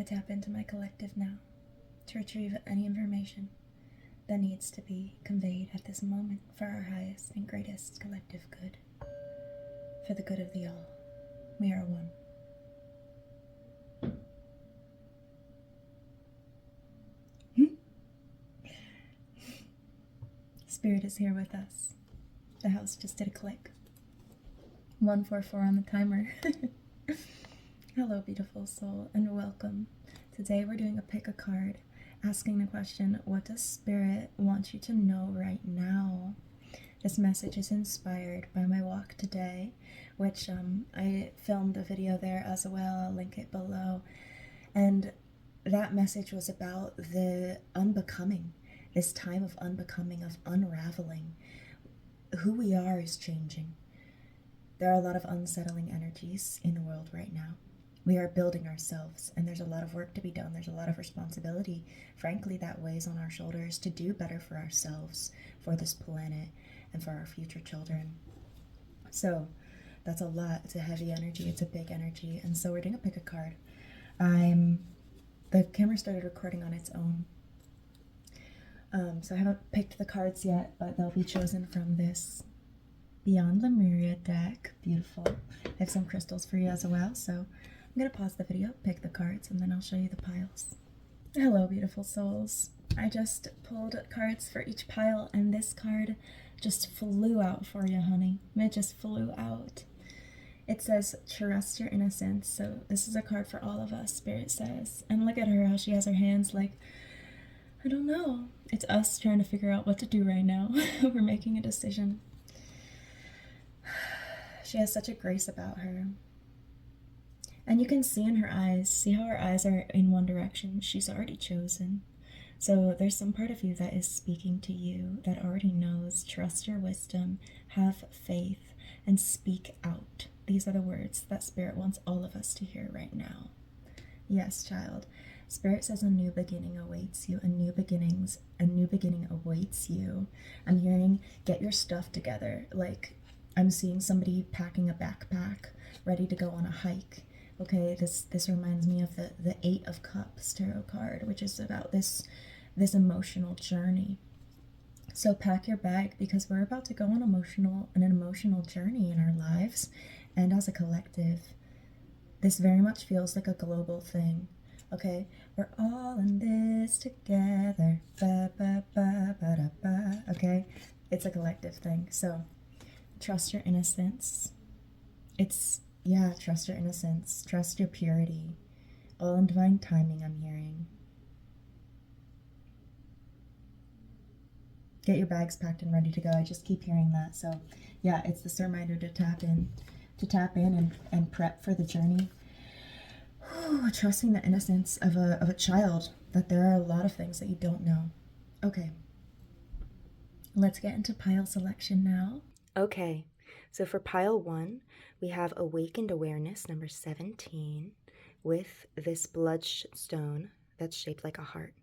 tap into my collective now to retrieve any information that needs to be conveyed at this moment for our highest and greatest collective good. For the good of the all, we are one. Spirit is here with us. The house just did a click. 144 on the timer. Hello, beautiful soul, and welcome. Today we're doing a pick a card, asking the question, what does Spirit want you to know right now? This message is inspired by my walk today, which I filmed a video there as well. I'll link it below. And that message was about the unbecoming, this time of unbecoming, of unraveling. Who we are is changing. There are a lot of unsettling energies in the world right now. We are building ourselves, and there's a lot of work to be done. There's a lot of responsibility, frankly, that weighs on our shoulders to do better for ourselves, for this planet, and for our future children. So that's a lot. It's a heavy energy. It's a big energy. And so we're doing a pick a card. The camera started recording on its own. So I haven't picked the cards yet, but they'll be chosen from this Beyond Lemuria deck. Beautiful. I have some crystals for you as well. So I'm going to pause the video, pick the cards, and then I'll show you the piles. Hello, beautiful souls. I just pulled cards for each pile, and this card just flew out for you, honey. It just flew out. It says, trust your innocence. So this is a card for all of us, Spirit says. And look at her, how she has her hands like, I don't know. It's us trying to figure out what to do right now. We're making a decision. She has such a grace about her. And you can see in her eyes, see how her eyes are in one direction. She's already chosen. So there's some part of you that is speaking to you that already knows. Trust your wisdom, have faith, and speak out. These are the words that Spirit wants all of us to hear right now. Yes, child. Spirit says a new beginning awaits you. A new beginning awaits you. I'm hearing, get your stuff together. Like, I'm seeing somebody packing a backpack, ready to go on a hike. Okay, this reminds me of the Eight of Cups tarot card, which is about this emotional journey. So pack your bag, because we're about to go on an emotional journey in our lives and as a collective. This very much feels like a global thing. Okay, we're all in this together. Ba, ba, ba, ba, da, ba. Okay, it's a collective thing. So trust your innocence. Trust your innocence. Trust your purity. All in divine timing, I'm hearing. Get your bags packed and ready to go. I just keep hearing that. So yeah, it's this reminder to tap in and prep for the journey. Trusting the innocence of a child, that there are a lot of things that you don't know. Okay, let's get into pile selection now. Okay, so for pile 1, we have Awakened Awareness, number 17, with this bloodstone that's shaped like a heart.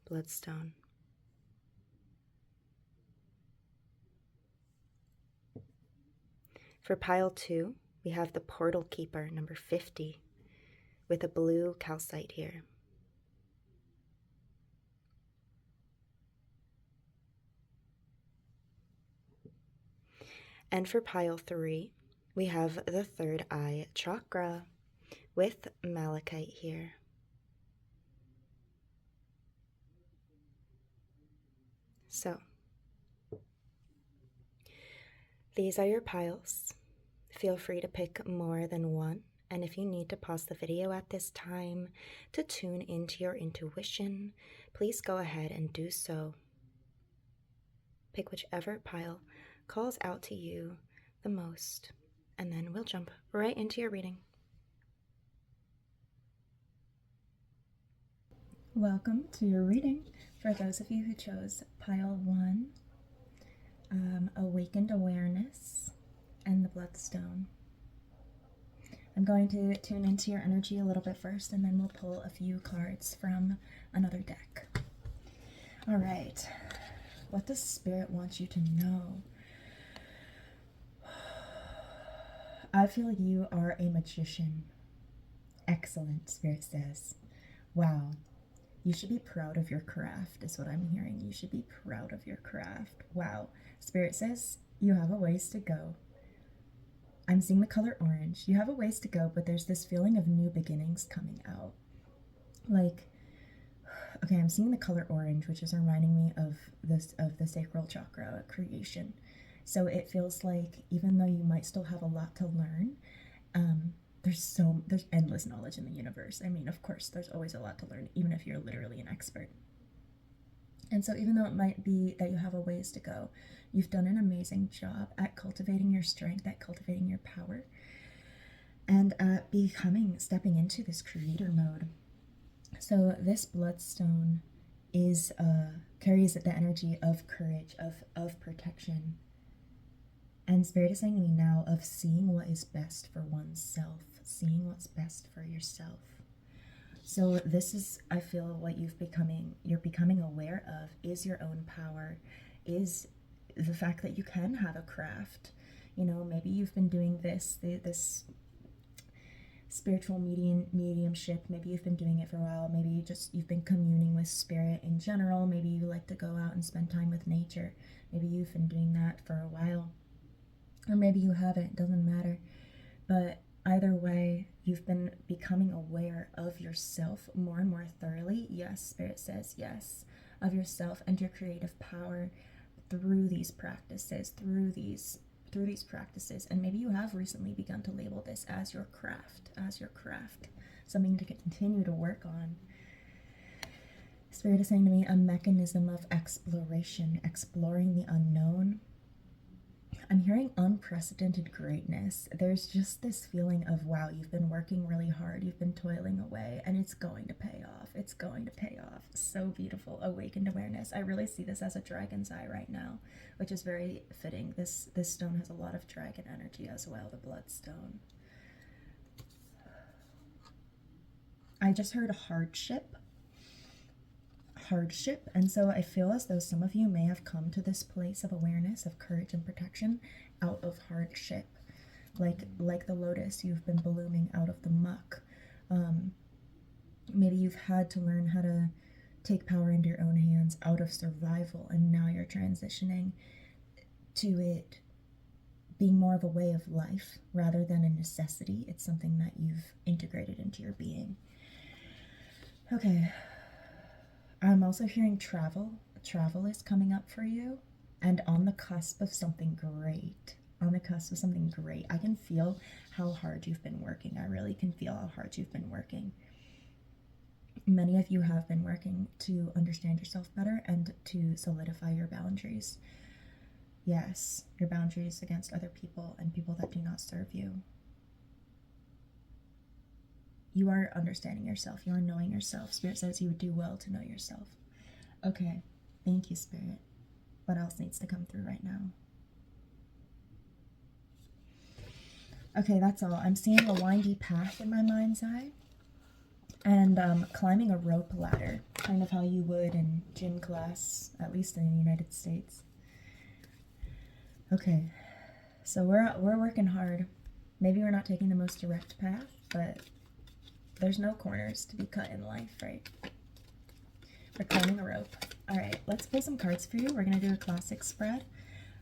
Bloodstone. For pile 2, we have the Portal Keeper, number 50, with a blue calcite here. And for pile 3, we have the Third Eye Chakra with Malachite here. So, these are your piles. Feel free to pick more than one, and if you need to pause the video at this time to tune into your intuition, please go ahead and do so. Pick whichever pile calls out to you the most, and then we'll jump right into your reading. Welcome to your reading. For those of you who chose pile 1, Awakened Awareness, and the Bloodstone. I'm going to tune into your energy a little bit first, and then we'll pull a few cards from another deck. All right. What does Spirit want you to know? I feel you are a magician. Excellent, Spirit says. Wow. You should be proud of your craft, is what I'm hearing. You should be proud of your craft. Wow. Spirit says you have a ways to go. I'm seeing the color orange. You have a ways to go, but there's this feeling of new beginnings coming out. Like, okay, I'm seeing the color orange, which is reminding me of the sacral chakra creation. So it feels like even though you might still have a lot to learn, there's endless knowledge in the universe. I mean, of course, there's always a lot to learn, even if you're literally an expert. And so even though it might be that you have a ways to go, you've done an amazing job at cultivating your strength, at cultivating your power, and at stepping into this creator mode. So this bloodstone carries the energy of courage, of protection. And Spirit is saying to me now of seeing what is best for oneself, seeing what's best for yourself. So this is, I feel, what you're becoming aware of is your own power, is the fact that you can have a craft. You know, maybe you've been doing this spiritual mediumship. Maybe you've been doing it for a while. Maybe you've been communing with spirit in general. Maybe you like to go out and spend time with nature. Maybe you've been doing that for a while. Or maybe you haven't, it doesn't matter. But either way, you've been becoming aware of yourself more and more thoroughly. Yes, Spirit says yes, of yourself and your creative power through these practices, and maybe you have recently begun to label this as your craft, something to continue to work on. Spirit is saying to me, a mechanism of exploration, exploring the unknown. I'm hearing unprecedented greatness. There's just this feeling of, wow, you've been working really hard, you've been toiling away, and it's going to pay off. It's going to pay off. So beautiful. Awakened awareness. I really see this as a dragon's eye right now, which is very fitting. This stone has a lot of dragon energy as well, the bloodstone. I just heard hardship, and so I feel as though some of you may have come to this place of awareness, of courage and protection out of hardship, like the lotus. You've been blooming out of the muck. Maybe you've had to learn how to take power into your own hands out of survival, and now you're transitioning to it being more of a way of life rather than a necessity. It's something that you've integrated into your being. Okay. I'm also hearing travel. Travel is coming up for you, and on the cusp of something great. I can feel how hard you've been working. I really can feel how hard you've been working. Many of you have been working to understand yourself better and to solidify your boundaries. Yes, your boundaries against other people and people that do not serve you. You are understanding yourself. You are knowing yourself. Spirit says you would do well to know yourself. Okay. Thank you, Spirit. What else needs to come through right now? Okay, that's all. I'm seeing a windy path in my mind's eye. And climbing a rope ladder. Kind of how you would in gym class, at least in the United States. Okay. So we're working hard. Maybe we're not taking the most direct path, but there's no corners to be cut in life, right? We're climbing a rope. All right, let's pull some cards for you. We're going to do a classic spread.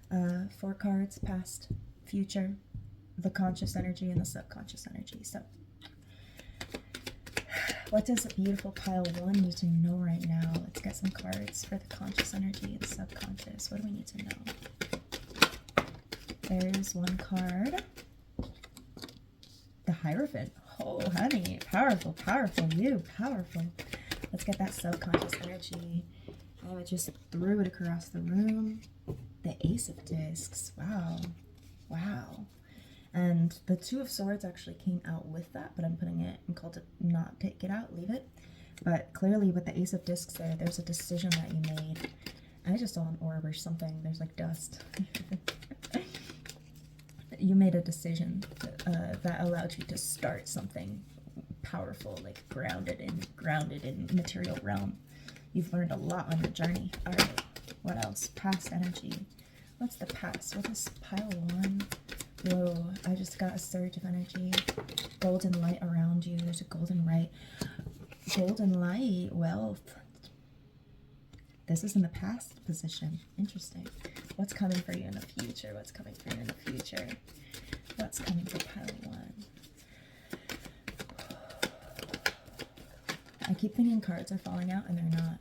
4 cards, past, future, the conscious energy, and the subconscious energy. So, what does a beautiful pile 1 need to know right now? Let's get some cards for the conscious energy and subconscious. What do we need to know? There's 1 card. The Hierophant. Oh, honey, powerful, you, powerful. Let's get that subconscious energy. I just threw it across the room. The Ace of Discs. Wow. And the 2 of Swords actually came out with that, but I'm putting it and called it not take it out, leave it. But clearly with the Ace of Discs there's a decision that you made. I just saw an orb or something. There's like dust. You made a decision that allowed you to start something powerful, like grounded in material realm. You've learned a lot on your journey. All right, what else? Past energy. What's the past? What is pile 1 Whoa, I just got a surge of energy. Golden light around you. There's a golden light. Golden light, wealth. This is in the past position. Interesting. What's coming for you in the future? What's coming for you in the future? What's coming for pile 1? I keep thinking cards are falling out and they're not.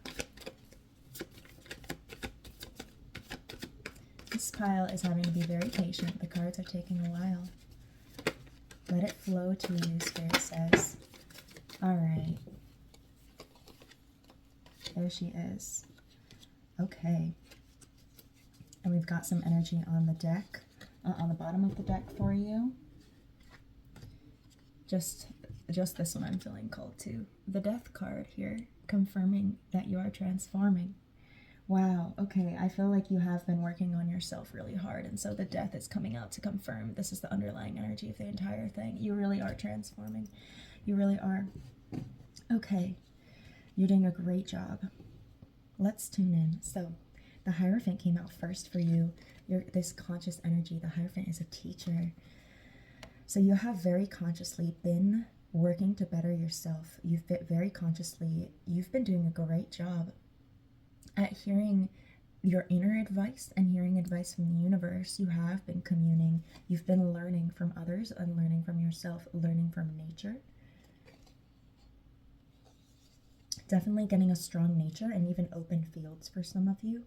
This pile is having to be very patient. The cards are taking a while. Let it flow to you, Spirit says. Alright. There she is. Okay. And we've got some energy on the deck, on the bottom of the deck for you. Just this one I'm feeling called to. The Death card here, confirming that you are transforming. Wow, okay, I feel like you have been working on yourself really hard, and so the Death is coming out to confirm this is the underlying energy of the entire thing. You really are transforming. You really are. Okay, you're doing a great job. Let's tune in. So, the Hierophant came out first for you. This conscious energy. The Hierophant is a teacher. So you have very consciously been working to better yourself. You've been doing a great job at hearing your inner advice and hearing advice from the universe. You have been communing. You've been learning from others and learning from yourself, learning from nature. Definitely getting a strong nature and even open fields for some of you.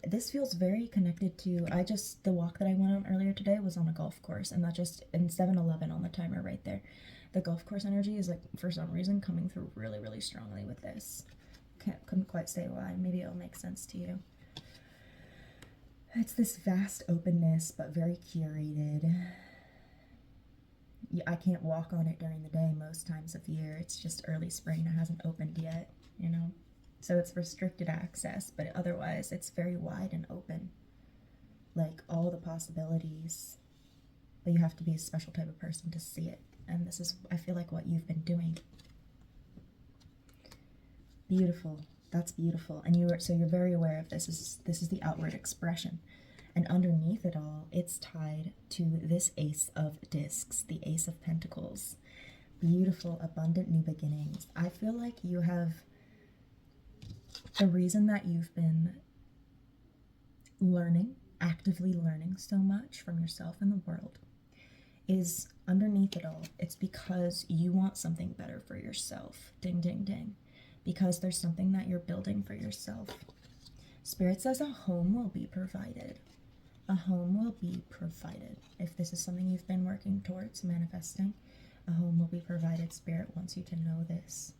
This feels very connected to, the walk that I went on earlier today was on a golf course, and that just, in 7-Eleven on the timer right there. The golf course energy is like, for some reason, coming through really, really strongly with this. Couldn't quite say why. Maybe it'll make sense to you. It's this vast openness, but very curated. I can't walk on it during the day most times of year. It's just early spring. It hasn't opened yet, you know? So it's restricted access, but otherwise it's very wide and open. Like all the possibilities. But you have to be a special type of person to see it. And this is, I feel like, what you've been doing. Beautiful. That's beautiful. And you're very aware of this. This is the outward expression. And underneath it all, it's tied to this Ace of Discs, the Ace of Pentacles. Beautiful, abundant new beginnings. I feel like you have, the reason that you've been learning, actively learning so much from yourself and the world, is underneath it all, it's because you want something better for yourself. Ding, ding, ding. Because there's something that you're building for yourself. Spirit says a home will be provided. A home will be provided. If this is something you've been working towards, manifesting, a home will be provided. Spirit wants you to know this.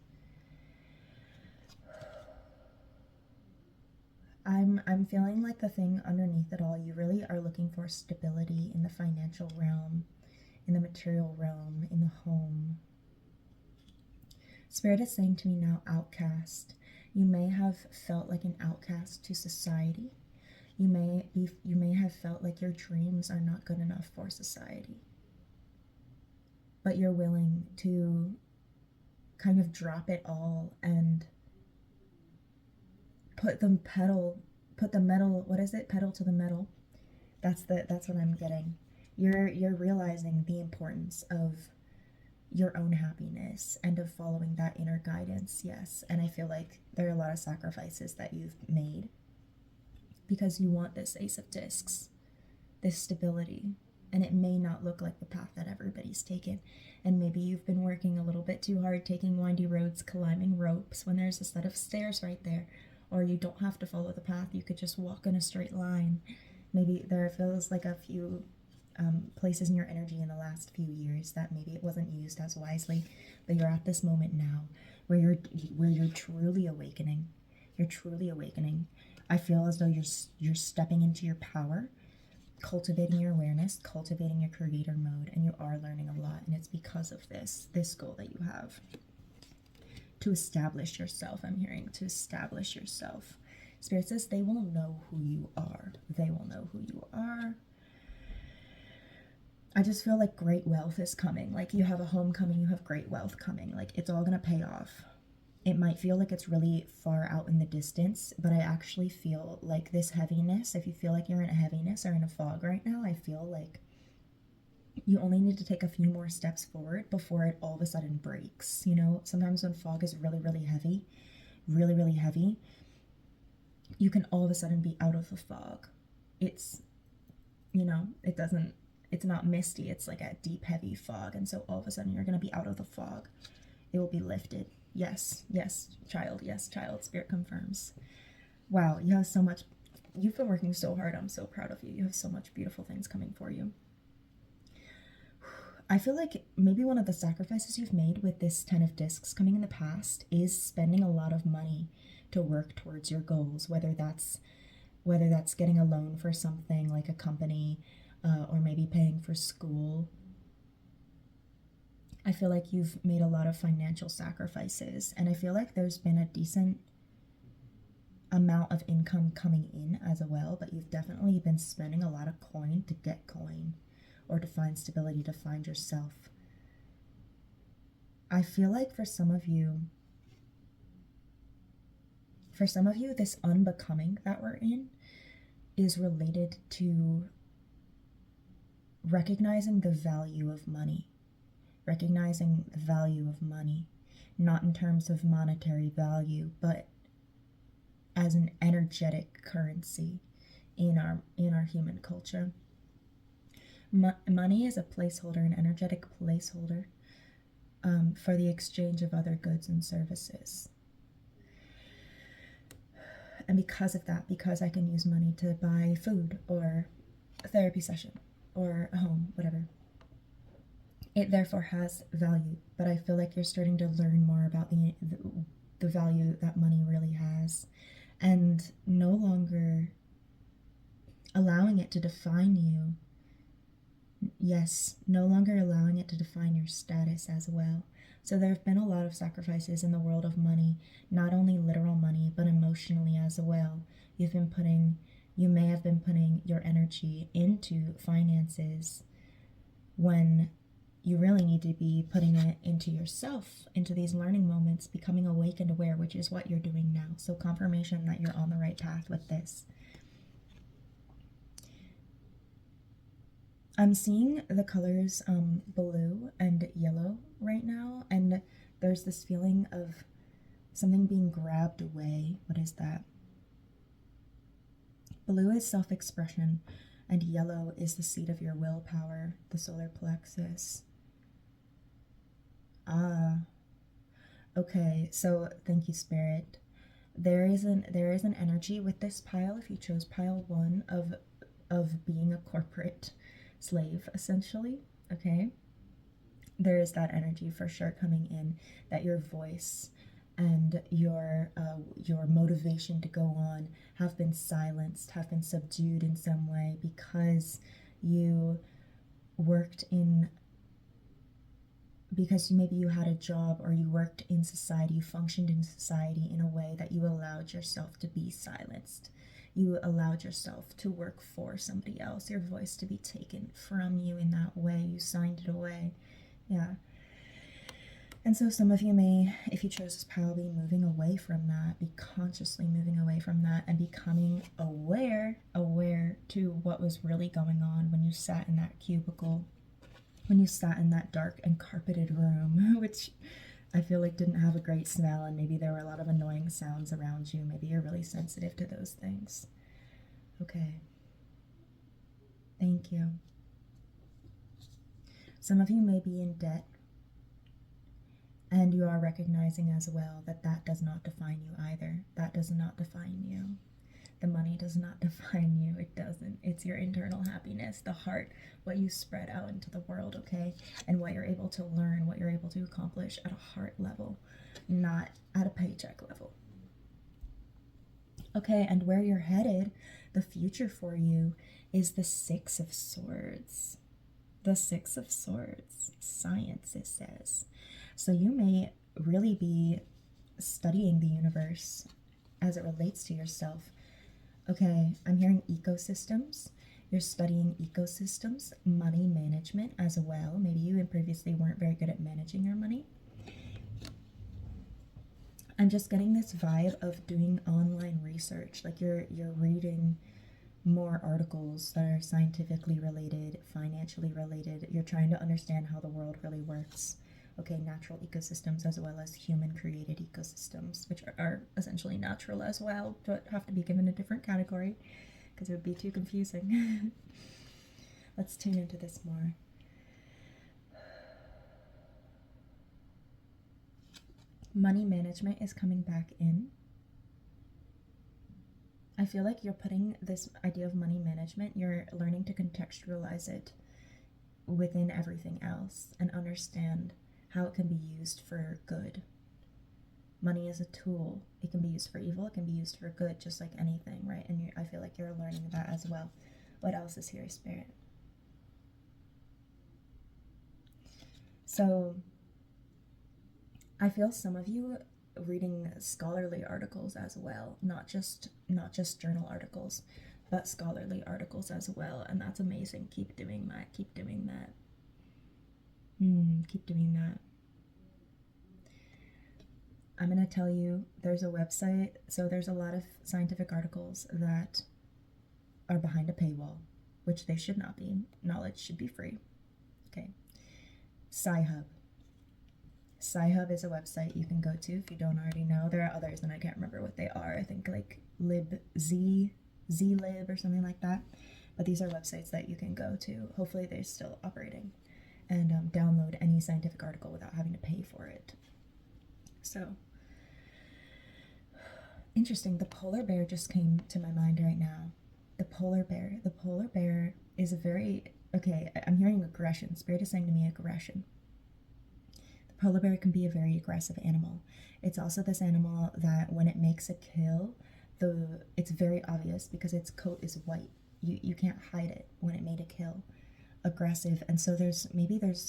I'm feeling like the thing underneath it all, you really are looking for stability in the financial realm, in the material realm, in the home. Spirit is saying to me now, outcast. You may have felt like an outcast to society. You may have felt like your dreams are not good enough for society. But you're willing to kind of drop it all and put the metal, what is it? Pedal to the metal. That's what I'm getting. You're realizing the importance of your own happiness and of following that inner guidance. Yes. And I feel like there are a lot of sacrifices that you've made because you want this Ace of Discs, this stability. And it may not look like the path that everybody's taken. And maybe you've been working a little bit too hard, taking windy roads, climbing ropes when there's a set of stairs right there. Or you don't have to follow the path. You could just walk in a straight line. Maybe there feels like a few places in your energy in the last few years that maybe it wasn't used as wisely. But you're at this moment now where you're truly awakening. You're truly awakening. I feel as though you're stepping into your power, cultivating your awareness, cultivating your creator mode, and you are learning a lot. And it's because of this goal that you have. To establish yourself, I'm hearing, to establish yourself. Spirit says they will know who you are. They will know who you are. I just feel like great wealth is coming. Like you have a home coming, you have great wealth coming. Like it's all going to pay off. It might feel like it's really far out in the distance, but I actually feel like this heaviness, if you feel like you're in a heaviness or in a fog right now, I feel like you only need to take a few more steps forward before it all of a sudden breaks. You know, sometimes when fog is really, really heavy, really, really heavy, you can all of a sudden be out of the fog. It's, you know, it's not misty, it's like a deep, heavy fog. And so all of a sudden you're going to be out of the fog. It will be lifted. Yes, yes, child, Spirit confirms. Wow, you have so much, you've been working so hard. I'm so proud of you. You have so much beautiful things coming for you. I feel like maybe one of the sacrifices you've made with this 10 of discs coming in the past is spending a lot of money to work towards your goals, whether that's getting a loan for something like a company, or maybe paying for school. I feel like you've made a lot of financial sacrifices, and I feel like there's been a decent amount of income coming in as well, but you've definitely been spending a lot of coin to get coin, or to find stability, to find yourself. I feel like for some of you, this unbecoming that we're in is related to recognizing the value of money. Recognizing the value of money, not in terms of monetary value, but as an energetic currency in our human culture. Money is a placeholder, an energetic placeholder, for the exchange of other goods and services. And because of that, because I can use money to buy food or a therapy session or a home, whatever, it therefore has value. But I feel like you're starting to learn more about the value that money really has, and no longer allowing it to define you. Yes, no longer allowing it to define your status as well. So there have been a lot of sacrifices in the world of money, not only literal money, but emotionally as well. You may have been putting your energy into finances when you really need to be putting it into yourself, into these learning moments, becoming awake and aware, which is what you're doing now. So confirmation that you're on the right path with this. I'm seeing the colors blue and yellow right now, and there's this feeling of something being grabbed away. What is that? Blue is self-expression, and yellow is the seat of your willpower, the solar plexus. Okay, so thank you, Spirit. There is an energy with this pile, if you chose pile 1, of being a corporate slave, essentially. Okay, there is that energy for sure coming in, that your voice and your motivation to go on have been silenced, have been subdued in some way, because you worked in, because maybe you had a job, or you worked in society, you functioned in society in a way that you allowed yourself to be silenced. You allowed yourself to work for somebody else, your voice to be taken from you in that way. You signed it away. Yeah. And so some of you may, if you chose this pile, be moving away from that, be consciously moving away from that, and becoming aware to what was really going on when you sat in that cubicle, when you sat in that dark and carpeted room, which I feel like didn't have a great smell, and maybe there were a lot of annoying sounds around you. Maybe you're really sensitive to those things. Okay. Thank you. Some of you may be in debt, and you are recognizing as well that that does not define you either. That does not define you. The money does not define you. It doesn't. It's your internal happiness, the heart, what you spread out into the world, okay? And what you're able to learn, what you're able to accomplish at a heart level, not at a paycheck level. Okay, and where you're headed, the future for you is the 6 of Swords. The 6 of Swords. Science, it says. So you may really be studying the universe as it relates to yourself. Okay, I'm hearing ecosystems. You're studying ecosystems, money management as well. Maybe you previously weren't very good at managing your money. I'm just getting this vibe of doing online research. Like you're reading more articles that are scientifically related, financially related. You're trying to understand how the world really works. Okay, natural ecosystems as well as human created ecosystems, which are essentially natural as well, but have to be given a different category because it would be too confusing. Let's tune into this more. Money management is coming back in. I feel like you're putting this idea of money management, you're learning to contextualize it within everything else and understand how it can be used for good. Money is a tool. It can be used for evil, it can be used for good, just like anything, right? And I feel like you're learning that as well. What else is here, Spirit? So I feel some of you reading scholarly articles as well, not just journal articles, but scholarly articles as well, and that's amazing. Keep doing that. Keep doing that. Keep doing that. I'm gonna tell you, there's a website. So there's a lot of scientific articles that are behind a paywall, which they should not be. Knowledge should be free. Okay. Sci-Hub. Sci-Hub is a website you can go to if you don't already know. There are others and I can't remember what they are. I think like Zlib or something like that. But these are websites that you can go to. Hopefully they're still operating. And download any scientific article without having to pay for it. So, interesting. The polar bear just came to my mind right now. The polar bear. The polar bear is a very... Okay, I'm hearing aggression. Spirit is saying to me aggression. Polar bear can be a very aggressive animal. It's also this animal that when it makes a kill, it's very obvious because its coat is white. You can't hide it when it made a kill. Aggressive. And so there's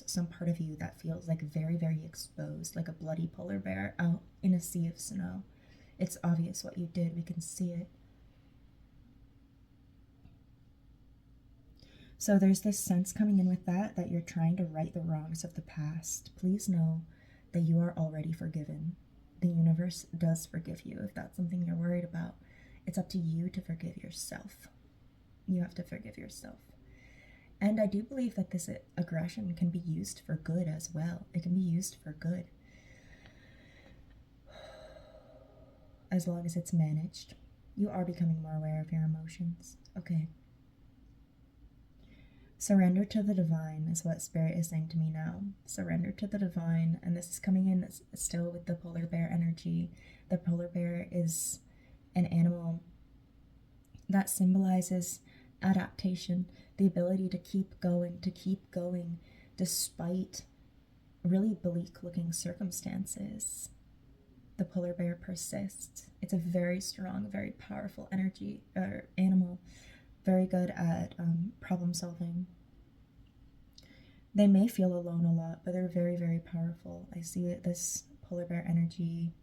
some part of you that feels like very, very exposed, like a bloody polar bear out in a sea of snow. It's obvious what you did. We can see it. So there's this sense coming in with that you're trying to right the wrongs of the past. Please know that you are already forgiven. The universe does forgive you if that's something you're worried about. It's up to you to forgive yourself. You have to forgive yourself. And I do believe that this aggression can be used for good as well. It can be used for good. As long as it's managed. You are becoming more aware of your emotions. Okay. Surrender to the divine is what Spirit is saying to me now. Surrender to the divine. And this is coming in still with the polar bear energy. The polar bear is an animal that symbolizes adaptation, the ability to keep going despite really bleak looking circumstances. The polar bear persists. It's a very strong, very powerful energy or animal. Very good at problem solving. They may feel alone a lot, but they're very, very powerful. I see this polar bear energy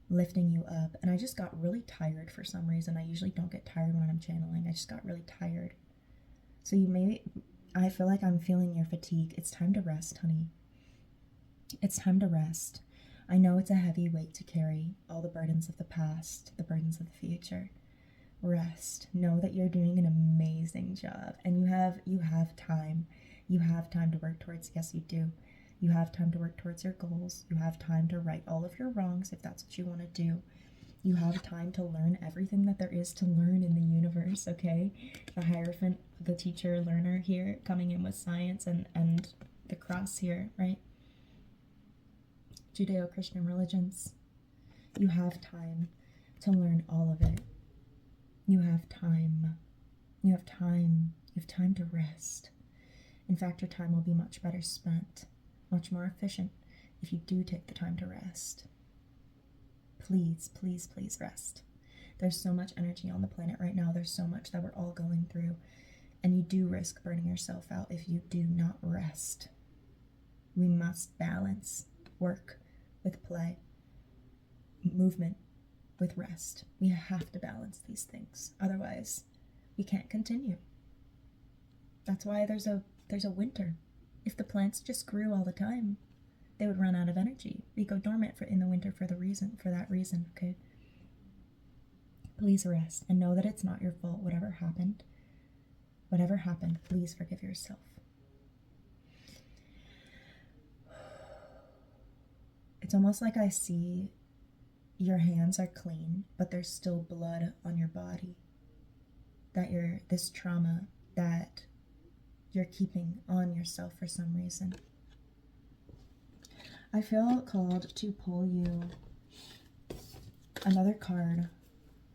lifting you up. And I just got really tired for some reason. I usually don't get tired when I'm channeling. I just got really tired. So I feel like I'm feeling your fatigue. It's time to rest, honey. It's time to rest. I know it's a heavy weight to carry, all the burdens of the past, the burdens of the future. Rest. Know that you're doing an amazing job, and you have time. You have time to work towards, yes you do. You have time to work towards your goals. You have time to right all of your wrongs if that's what you want to do. You have time to learn everything that there is to learn in the universe, okay? The Hierophant, the teacher learner here, coming in with science and the cross here, right? Judeo-Christian religions. You have time to learn all of it. You have time. You have time. You have time to rest. In fact, your time will be much better spent, much more efficient if you do take the time to rest. Please, please, please rest. There's so much energy on the planet right now. There's so much that we're all going through. And you do risk burning yourself out if you do not rest. We must balance work with play, movement with rest. We have to balance these things. Otherwise, we can't continue. That's why there's a winter. If the plants just grew all the time, they would run out of energy. We go dormant in the winter for that reason, okay? Please rest and know that it's not your fault. Whatever happened, please forgive yourself. It's almost like I see your hands are clean, but there's still blood on your body. That this trauma that you're keeping on yourself for some reason. I feel called to pull you another card.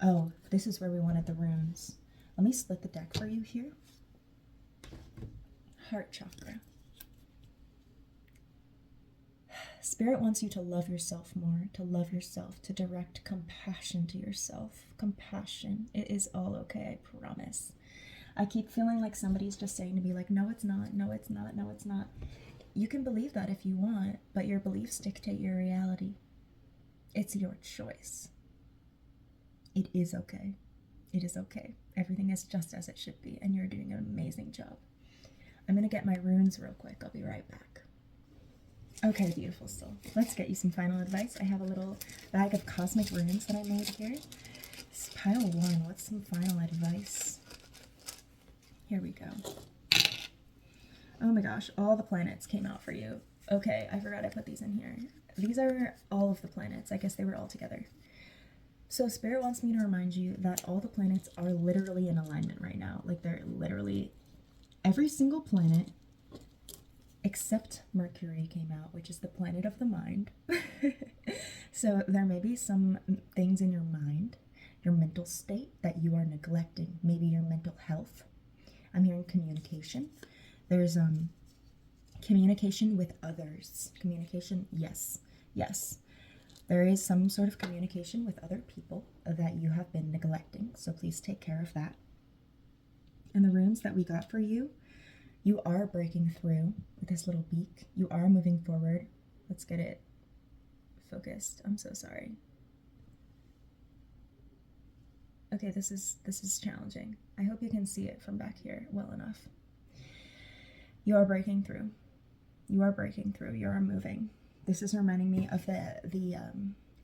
Oh, this is where we wanted the runes. Let me split the deck for you here. Heart chakra. Spirit wants you to love yourself more, to love yourself, to direct compassion to yourself. Compassion. It is all okay, I promise. I keep feeling like somebody's just saying to me, like, no, it's not, no, it's not, no, it's not. You can believe that if you want, but your beliefs dictate your reality. It's your choice. It is okay. It is okay. Everything is just as it should be, and you're doing an amazing job. I'm going to get my runes real quick. I'll be right back. Okay, beautiful soul. Let's get you some final advice. I have a little bag of cosmic runes that I made here. It's pile 1. What's some final advice? Here we go. Oh my gosh, all the planets came out for you. Okay, I forgot I put these in here. These are all of the planets. I guess they were all together. So Spirit wants me to remind you that all the planets are literally in alignment right now. Like, they're literally, every single planet except Mercury came out, which is the planet of the mind. So there may be some things in your mind, your mental state, that you are neglecting. Maybe your mental health. I'm hearing communication. There's communication with others. Communication, yes. There is some sort of communication with other people that you have been neglecting, so please take care of that. And the runes that we got for you, you are breaking through with this little beak. You are moving forward. Let's get it focused. I'm so sorry. Okay, this is challenging. I hope you can see it from back here well enough. You are breaking through. You are breaking through. You are moving. This is reminding me of the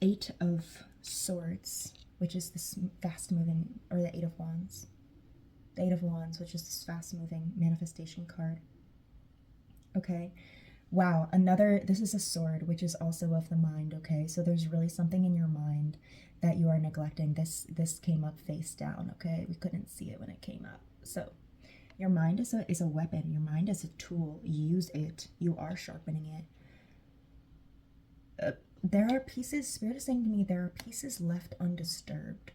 8 of Swords, which is this fast-moving, or the 8 of Wands. The 8 of Wands, which is this fast-moving manifestation card. Okay. Wow, this is a sword, which is also of the mind, okay? So there's really something in your mind that you are neglecting. This came up face down, okay? We couldn't see it when it came up. So your mind is a weapon. Your mind is a tool. Use it. You are sharpening it. There are pieces, Spirit is saying to me, there are pieces left undisturbed.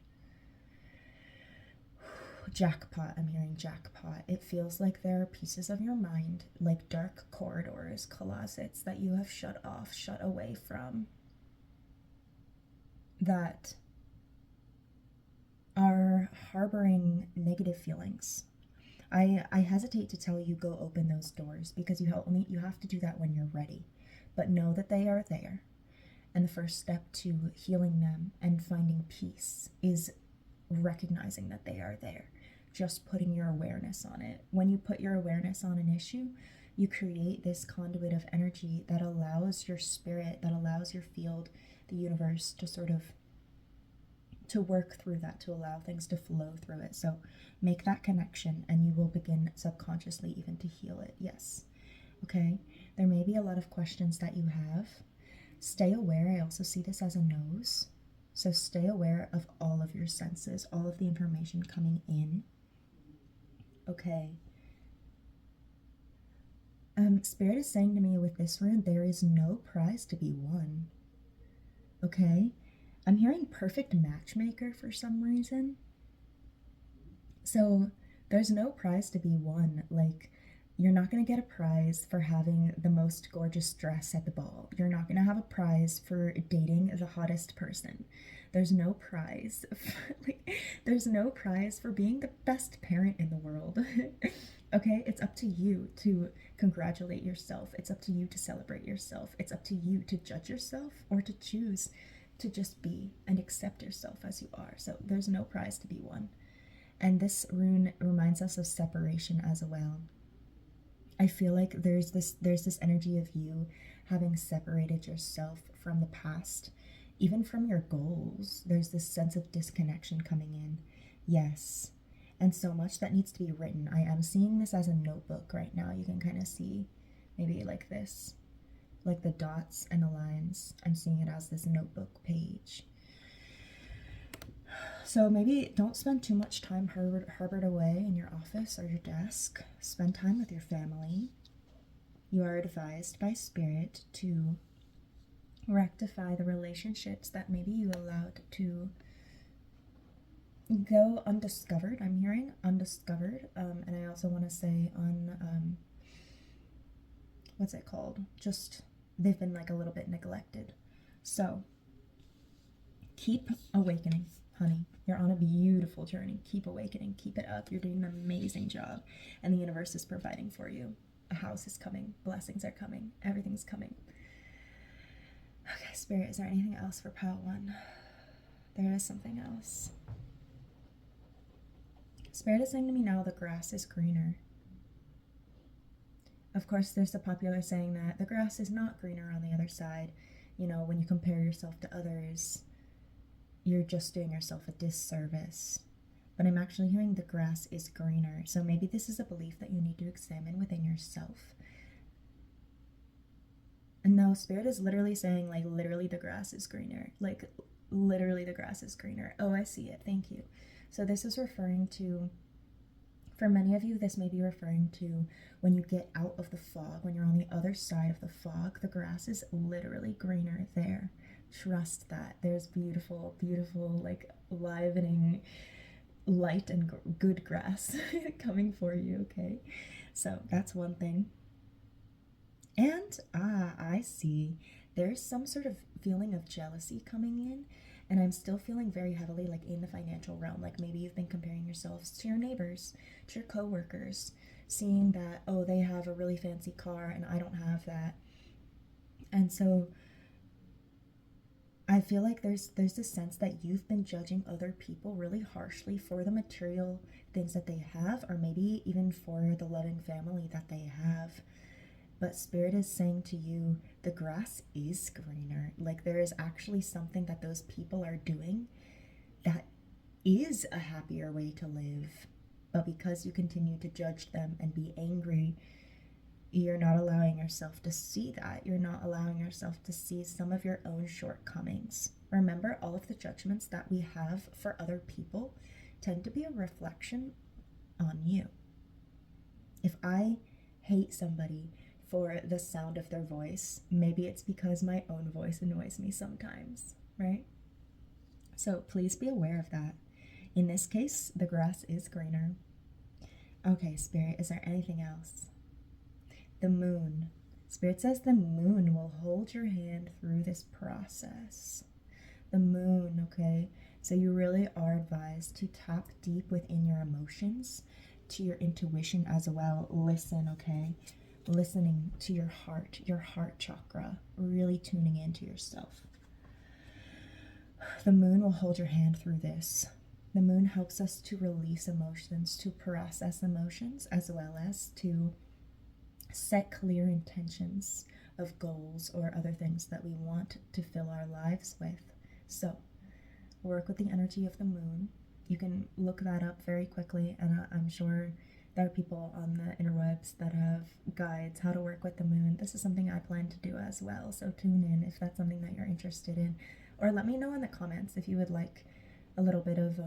Jackpot, I'm hearing jackpot. It feels like there are pieces of your mind, like dark corridors, closets that you have shut off, shut away from, that are harboring negative feelings. I hesitate to tell you go open those doors, because you have to do that when you're ready. But know that they are there. And the first step to healing them and finding peace is recognizing that they are there. Just putting your awareness on it. When you put your awareness on an issue, you create this conduit of energy that allows your spirit, that allows your field, the universe, to sort of to work through that, to allow things to flow through it. So make that connection and you will begin subconsciously even to heal it. Yes. Okay. There may be a lot of questions that you have. Stay aware. I also see this as a nose. So stay aware of all of your senses, all of the information coming in. Okay. Spirit is saying to me with this rune, there is no prize to be won. Okay. I'm hearing perfect matchmaker for some reason. So there's no prize to be won. Like, you're not going to get a prize for having the most gorgeous dress at the ball. You're not going to have a prize for dating the hottest person. There's no prize. There's no prize for being the best parent in the world. Okay? It's up to you to congratulate yourself. It's up to you to celebrate yourself. It's up to you to judge yourself or to choose to just be and accept yourself as you are. So there's no prize to be won. And this rune reminds us of separation as well. I feel like there's this energy of you having separated yourself from the past, even from your goals. There's this sense of disconnection coming in. Yes. And so much that needs to be written. I am seeing this as a notebook right now. You can kind of see maybe like this, like the dots and the lines. I'm seeing it as this notebook page. So maybe don't spend too much time harbored away in your office or your desk. Spend time with your family. You are advised by Spirit to rectify the relationships that maybe you allowed to go undiscovered. I'm hearing undiscovered. And I also want to say what's it called? Just, they've been like a little bit neglected. So keep awakening, honey. You're on a beautiful journey. Keep awakening. Keep it up. You're doing an amazing job. And the universe is providing for you. A house is coming. Blessings are coming. Everything's coming. Okay, Spirit, is there anything else for pile 1? There is something else. Spirit is saying to me now, the grass is greener. Of course, there's the popular saying that the grass is not greener on the other side. You know, when you compare yourself to others, you're just doing yourself a disservice. But I'm actually hearing the grass is greener. So maybe this is a belief that you need to examine within yourself. And no, Spirit is literally saying, like, literally the grass is greener. Like, literally the grass is greener. Oh, I see it. Thank you. So this is referring to, for many of you, this may be referring to when you get out of the fog, when you're on the other side of the fog, the grass is literally greener there. Trust that. There's beautiful, beautiful, like, livening light and good grass coming for you, okay? So that's one thing. And, I see. There's some sort of feeling of jealousy coming in. And I'm still feeling very heavily like in the financial realm. Like maybe you've been comparing yourselves to your neighbors, to your coworkers, seeing that, oh, they have a really fancy car and I don't have that. And so I feel like there's this sense that you've been judging other people really harshly for the material things that they have, or maybe even for the loving family that they have. But Spirit is saying to you, the grass is greener. Like there is actually something that those people are doing that is a happier way to live. But because you continue to judge them and be angry, you're not allowing yourself to see that. You're not allowing yourself to see some of your own shortcomings. Remember, all of the judgments that we have for other people tend to be a reflection on you. If I hate somebody for the sound of their voice, maybe it's because my own voice annoys me sometimes, right? So please be aware of that. In this case, the grass is greener. Okay, Spirit, is there anything else? The moon. Spirit says the moon will hold your hand through this process. The moon, okay? So you really are advised to tap deep within your emotions, to your intuition as well. Listen, okay? Listening to your heart chakra, really tuning into yourself. The moon will hold your hand through this. The moon helps us to release emotions, to process emotions, as well as to set clear intentions of goals or other things that we want to fill our lives with. So, work with the energy of the moon. You can look that up very quickly, and I'm sure there are people on the interwebs that have guides how to work with the moon. This is something I plan to do as well, so tune in if that's something that you're interested in. Or let me know in the comments if you would like a little bit of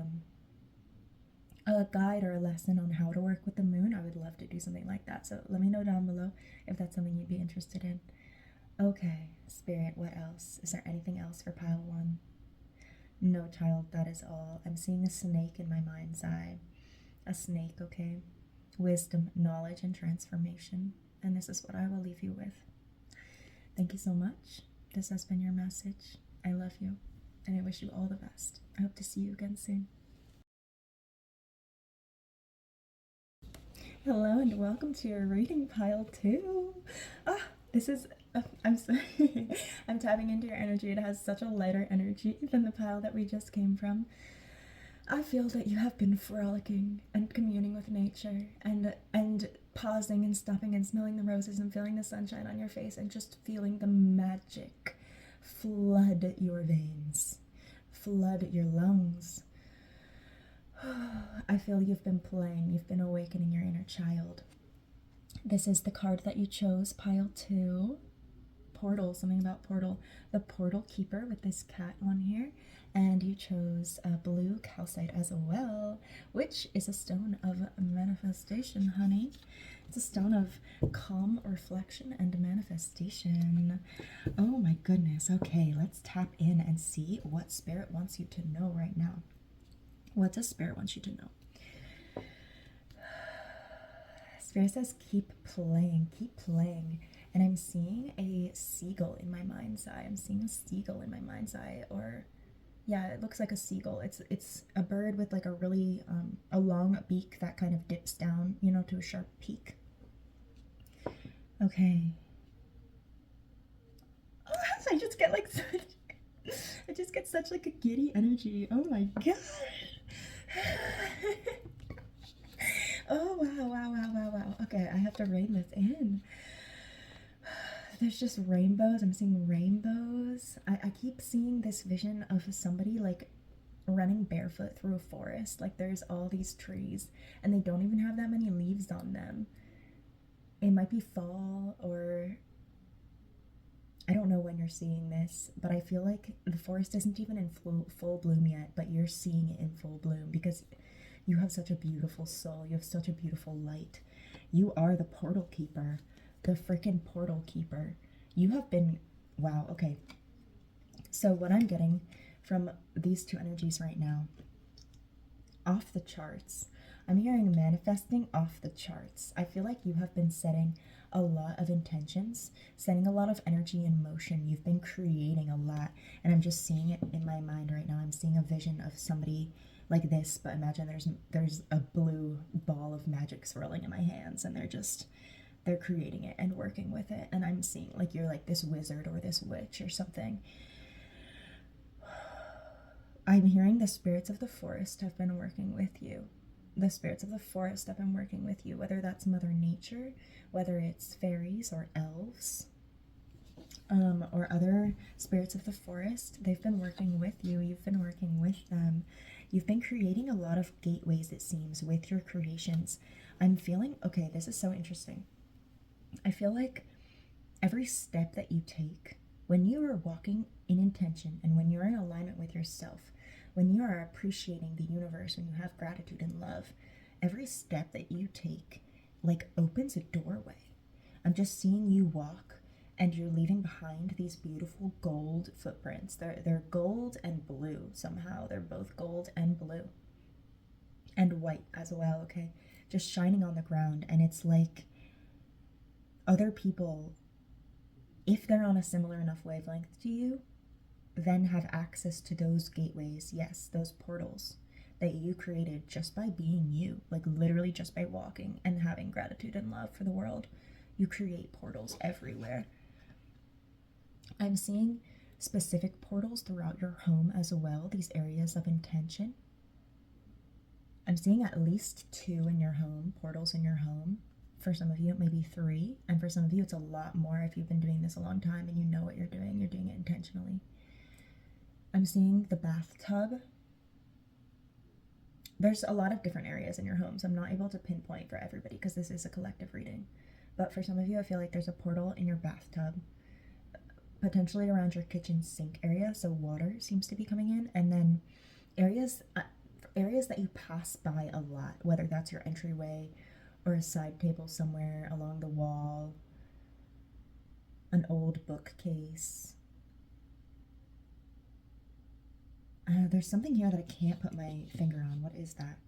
a guide or a lesson on how to work with the moon. I would love to do something like that. So let me know down below if that's something you'd be interested in. Okay, Spirit, what else? Is there anything else for pile 1? No, child, that is all. I'm seeing a snake in my mind's eye. A snake, okay? Wisdom, knowledge, and transformation. And this is what I will leave you with. Thank you so much. This has been your message. I love you, and I wish you all the best. I hope to see you again soon. Hello, and welcome to your reading pile 2. This is, I'm sorry, I'm tapping into your energy. It has such a lighter energy than the pile that we just came from. I feel that you have been frolicking and communing with nature and pausing and stopping and smelling the roses and feeling the sunshine on your face and just feeling the magic flood your veins, flood your lungs. I feel you've been playing, you've been awakening your inner child. This is the card that you chose, pile 2. Portal, something about portal. The portal keeper with this cat on here. And you chose a blue calcite as well, which is a stone of manifestation, honey. It's a stone of calm reflection and manifestation. Oh my goodness. Okay, let's tap in and see what Spirit wants you to know right now. What does Spirit want you to know? Spirit says keep playing, keep playing. And I'm seeing a seagull in my mind's eye. I'm seeing a seagull in my mind's eye, or yeah, it looks like a seagull. It's a bird with like a really a long beak that kind of dips down, you know, to a sharp peak. Okay. Oh, I just get like such, I just get such like a giddy energy. Oh my god. Oh wow. Okay, I have to rein this in. There's just rainbows. I'm seeing rainbows. I keep seeing this vision of somebody like running barefoot through a forest. Like there's all these trees and they don't even have that many leaves on them. It might be fall, or I don't know when you're seeing this, but I feel like the forest isn't even in full bloom yet, but you're seeing it in full bloom because you have such a beautiful soul. You have such a beautiful light. You are the portal keeper. The freaking portal keeper. You have been, wow, okay. So what I'm getting from these two energies right now, off the charts, I'm hearing manifesting off the charts. I feel like you have been setting a lot of intentions, setting a lot of energy in motion. You've been creating a lot, and I'm just seeing it in my mind right now. I'm seeing a vision of somebody like this, but imagine there's a blue ball of magic swirling in my hands, and they're creating it and working with it, and I'm seeing like you're like this wizard or this witch or something. I'm hearing the spirits of the forest have been working with you. The spirits of the forest have been working with you, whether that's Mother Nature, whether it's fairies or elves, or other spirits of the forest. They've been working with you. You've been working with them. You've been creating a lot of gateways, it seems, with your creations. I'm feeling, okay, this is so interesting. I feel like every step that you take, when you are walking in intention and when you're in alignment with yourself, when you are appreciating the universe, when you have gratitude and love, every step that you take like opens a doorway. I'm just seeing you walk and you're leaving behind these beautiful gold footprints. They're gold and blue somehow. They're both gold and blue. And white as well, okay? Just shining on the ground, and it's like other people, if they're on a similar enough wavelength to you, then have access to those gateways, yes, those portals that you created just by being you, like literally just by walking and having gratitude and love for the world. You create portals everywhere. I'm seeing specific portals throughout your home as well, these areas of intention. I'm seeing at least 2 in your home, portals in your home. For some of you, it may be 3, and for some of you, it's a lot more if you've been doing this a long time and you know what you're doing it intentionally. I'm seeing the bathtub. There's a lot of different areas in your home, so I'm not able to pinpoint for everybody because this is a collective reading. But for some of you, I feel like there's a portal in your bathtub, potentially around your kitchen sink area, so water seems to be coming in, and then areas that you pass by a lot, whether that's your entryway or a side table somewhere along the wall, an old bookcase. There's something here that I can't put my finger on. What is that?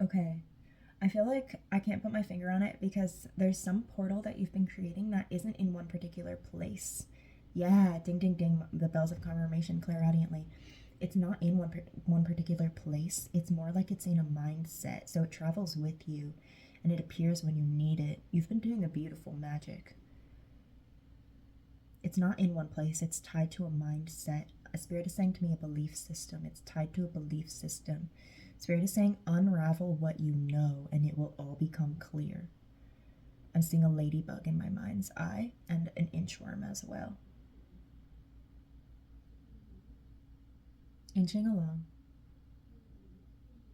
Okay. I feel like I can't put my finger on it because there's some portal that you've been creating that isn't in one particular place. Yeah, ding, ding, ding, the bells of confirmation, clairaudiently. It's not in one particular place. It's more like it's in a mindset, so it travels with you. and it appears when you need it. You've been doing a beautiful magic. It's not in one place, it's tied to a mindset. A spirit is saying to me a belief system. It's tied to a belief system. Spirit is saying unravel what you know and it will all become clear. I'm seeing a ladybug in my mind's eye and an inchworm as well. Inching along,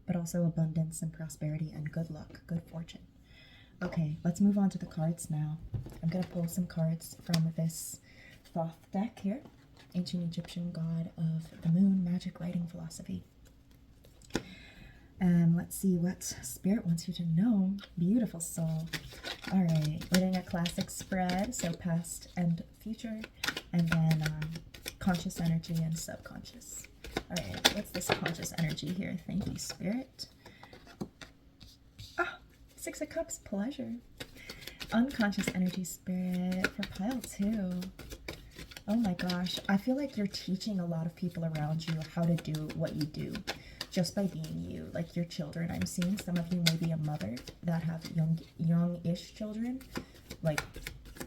but also abundance and prosperity and good luck, good fortune. Okay, let's move on to the cards now. I'm going to pull some cards from this Thoth deck here. Ancient Egyptian god of the moon, magic, writing, philosophy. Let's see what Spirit wants you to know. Beautiful soul. All right, we're doing a classic spread, so past and future, and then conscious energy and subconscious. All right, what's this conscious energy here? Thank you, Spirit. Ah, Six of Cups, pleasure. Unconscious energy, Spirit, for pile 2. Oh my gosh, I feel like you're teaching a lot of people around you how to do what you do just by being you, like your children. I'm seeing some of you may be a mother that have young-ish children, like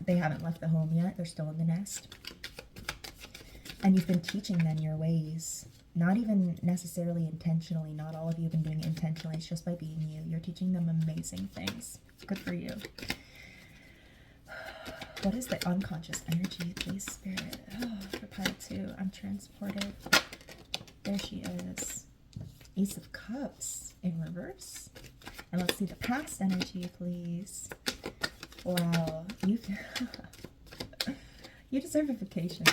they haven't left the home yet, they're still in the nest. And you've been teaching them your ways, not even necessarily intentionally. Not all of you have been doing it intentionally, it's just by being you. You're teaching them amazing things. Good for you. What is the unconscious energy, please, Spirit? Oh, for pile 2, I'm transported. There she is. Ace of Cups in reverse. And let's see the past energy, please. Wow, you deserve a vacation.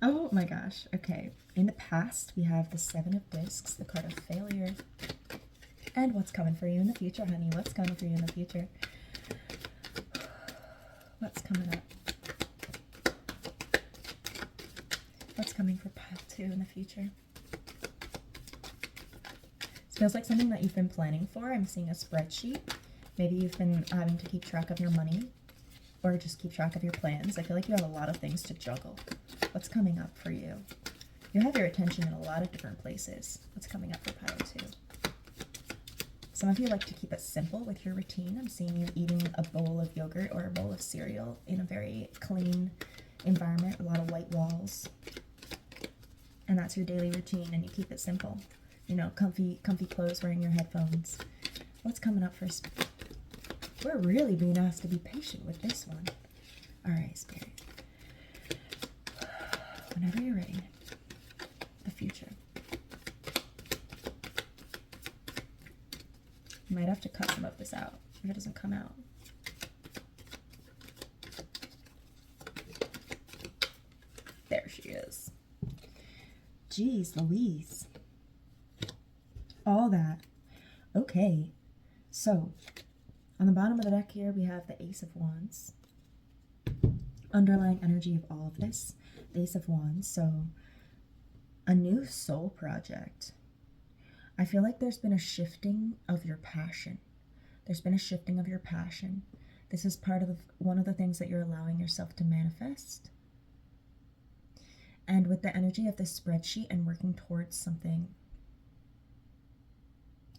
Oh my gosh. Okay, in the past we have the 7 of Discs, the card of failure. And what's coming for you in the future, honey? What's coming for you in the future? What's coming up? What's coming for pile 2 in the future? This feels like something that you've been planning for. I'm seeing a spreadsheet. Maybe you've been having to keep track of your money or just keep track of your plans. I feel like you have a lot of things to juggle. What's coming up for you? You have your attention in a lot of different places. What's coming up for pile 2? Some of you like to keep it simple with your routine. I'm seeing you eating a bowl of yogurt or a bowl of cereal in a very clean environment, a lot of white walls. And that's your daily routine, and you keep it simple. You know, comfy clothes, wearing your headphones. What's coming up first? We're really being asked to be patient with this one. All right, Spirit. Whenever you're ready. The future. You might have to cut some of this out if it doesn't come out. There she is. Jeez Louise. All that. Okay. So, on the bottom of the deck here, we have the Ace of Wands. Underlying energy of all of this. The Ace of Wands. So, a new soul project. I feel like there's been a shifting of your passion. There's been a shifting of your passion. This is part of one of the things that you're allowing yourself to manifest. And with the energy of this spreadsheet and working towards something,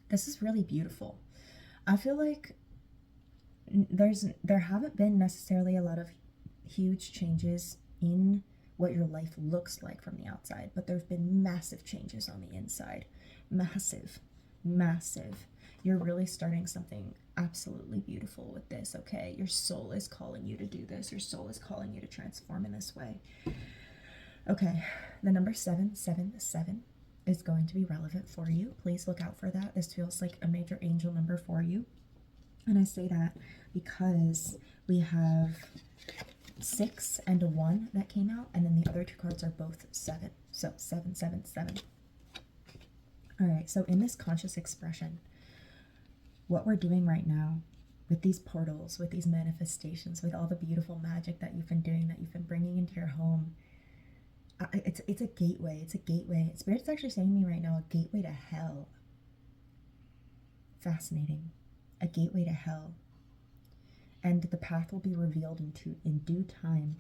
this is really beautiful. I feel like there haven't been necessarily a lot of huge changes in what your life looks like from the outside, but there've been massive changes on the inside. Massive. You're really starting something absolutely beautiful with this, okay? Your soul is calling you to do this. Your soul is calling you to transform in this way. Okay, the number 777 is going to be relevant for you. Please look out for that. This feels like a major angel number for you. And I say that because we have 6 and a 1 that came out, and then the other 2 cards are both 7. So 777. All right, so in this conscious expression, what we're doing right now with these portals, with these manifestations, with all the beautiful magic that you've been doing, that you've been bringing into your home, it's a gateway. It's a gateway. Spirit's actually saying to me right now, a gateway to hell. Fascinating. A gateway to hell. And the path will be revealed in due time.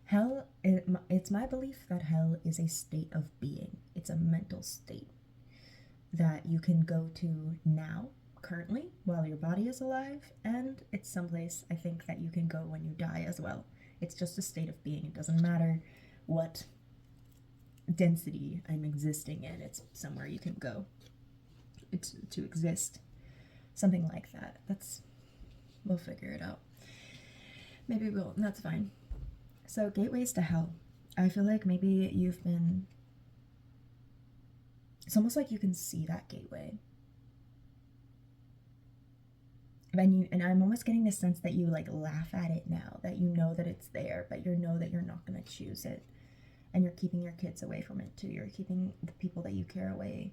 Hell, it's my belief that hell is a state of being. It's a mental state that you can go to now currently while your body is alive, and it's someplace I think that you can go when you die as well. It's just a state of being. It doesn't matter what density I'm existing in, it's somewhere you can go to exist. Something like that. We'll figure it out. Maybe we'll, that's fine. So, gateways to hell. I feel like maybe you've been, it's almost like you can see that gateway. And I'm almost getting the sense that you like laugh at it now, that you know that it's there, but you know that you're not going to choose it. And you're keeping your kids away from it too. You're keeping the people that you care away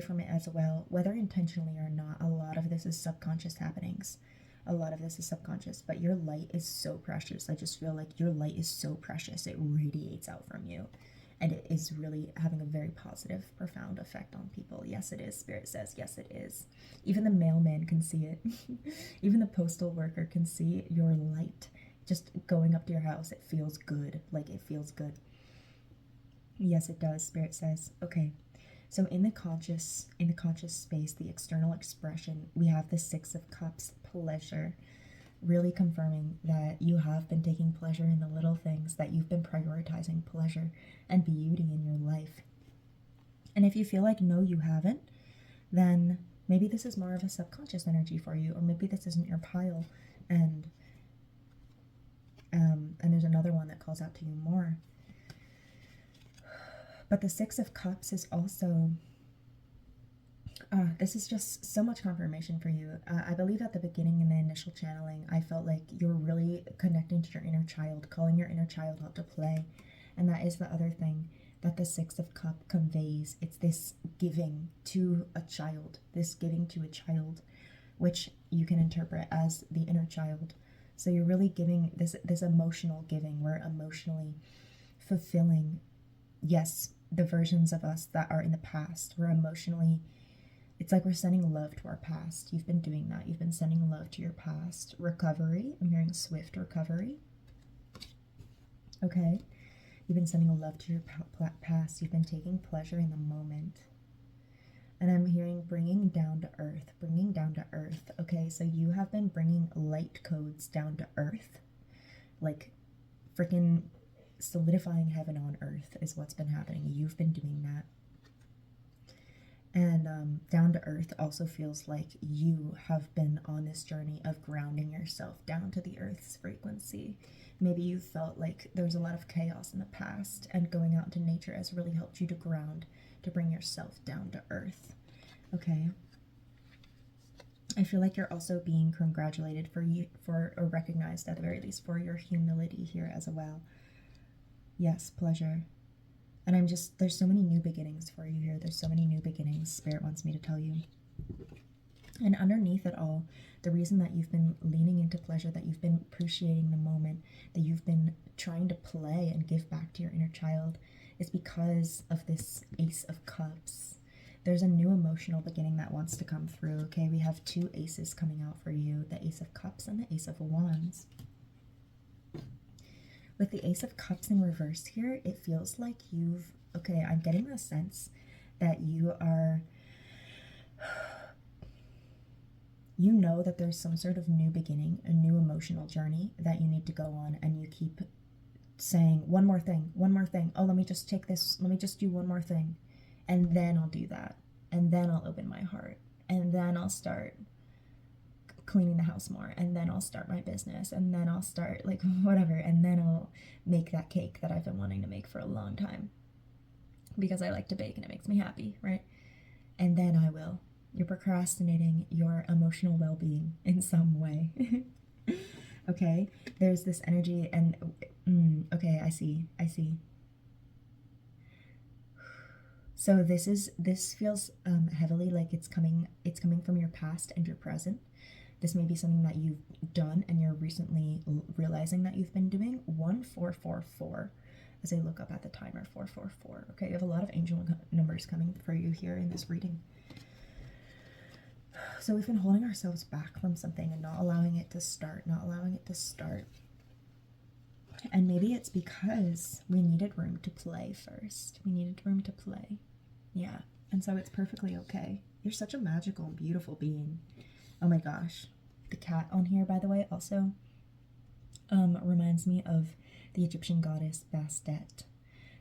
from it as well, whether intentionally or not. A lot of this is subconscious happenings. A lot of this is subconscious, but your light is so precious. I just feel like your light is so precious. It radiates out from you, and it is really having a very positive, profound effect on people. Yes, it is. Spirit says, yes, it is. Even the mailman can see it. Even the postal worker can see your light just going up to your house. It feels good. Like, it feels good. Yes, it does. Spirit says, okay. So in the conscious space, the external expression, we have the Six of Cups, pleasure, really confirming that you have been taking pleasure in the little things, that you've been prioritizing pleasure and beauty in your life. And if you feel like, no, you haven't, then maybe this is more of a subconscious energy for you, or maybe this isn't your pile, and there's another one that calls out to you more. But the Six of Cups is also, this is just so much confirmation for you. I believe at the beginning in the initial channeling, I felt like you're really connecting to your inner child, calling your inner child out to play. And that is the other thing that the Six of Cups conveys. It's this giving to a child, which you can interpret as the inner child. So you're really giving this emotional giving. We're emotionally fulfilling, yes, the versions of us that are in the past. We're emotionally, it's like we're sending love to our past. You've been doing that. You've been sending love to your past. Recovery. I'm hearing swift recovery. Okay. You've been sending love to your past. You've been taking pleasure in the moment. And I'm hearing bringing down to earth. Bringing down to earth. Okay, so you have been bringing light codes down to earth. Like freaking solidifying heaven on earth is what's been happening. You've been doing that. And down to earth also feels like you have been on this journey of grounding yourself down to the earth's frequency. Maybe you felt like there was a lot of chaos in the past, and going out into nature has really helped you to ground, to bring yourself down to earth. Okay. I feel like you're also being congratulated or recognized at the very least for your humility here as well. Yes, pleasure. And there's so many new beginnings for you here. There's so many new beginnings Spirit wants me to tell you. And underneath it all, the reason that you've been leaning into pleasure, that you've been appreciating the moment, that you've been trying to play and give back to your inner child, is because of this Ace of Cups. There's a new emotional beginning that wants to come through, okay? We have two aces coming out for you, the Ace of Cups and the Ace of Wands. With the Ace of Cups in reverse here, it feels like I'm getting the sense that you are, you know that there's some sort of new beginning, a new emotional journey that you need to go on, and you keep saying, one more thing, oh, let me just take this, let me just do one more thing, and then I'll do that, and then I'll open my heart, and then I'll start cleaning the house more, and then I'll start my business, and then I'll start like whatever, and then I'll make that cake that I've been wanting to make for a long time because I like to bake and it makes me happy, right? And then I will. You're procrastinating your emotional well-being in some way. Okay, there's this energy, and okay, I see. So this feels heavily like it's coming from your past and your present. This may be something that you've done and you're recently realizing that you've been doing. 1444, as I look up at the timer, 444. Okay, you have a lot of angel numbers coming for you here in this reading. So we've been holding ourselves back from something and not allowing it to start, And maybe it's because we needed room to play first. We needed room to play. Yeah. And so it's perfectly okay. You're such a magical and beautiful being. Oh my gosh. The cat on here, by the way, also reminds me of the Egyptian goddess Bastet,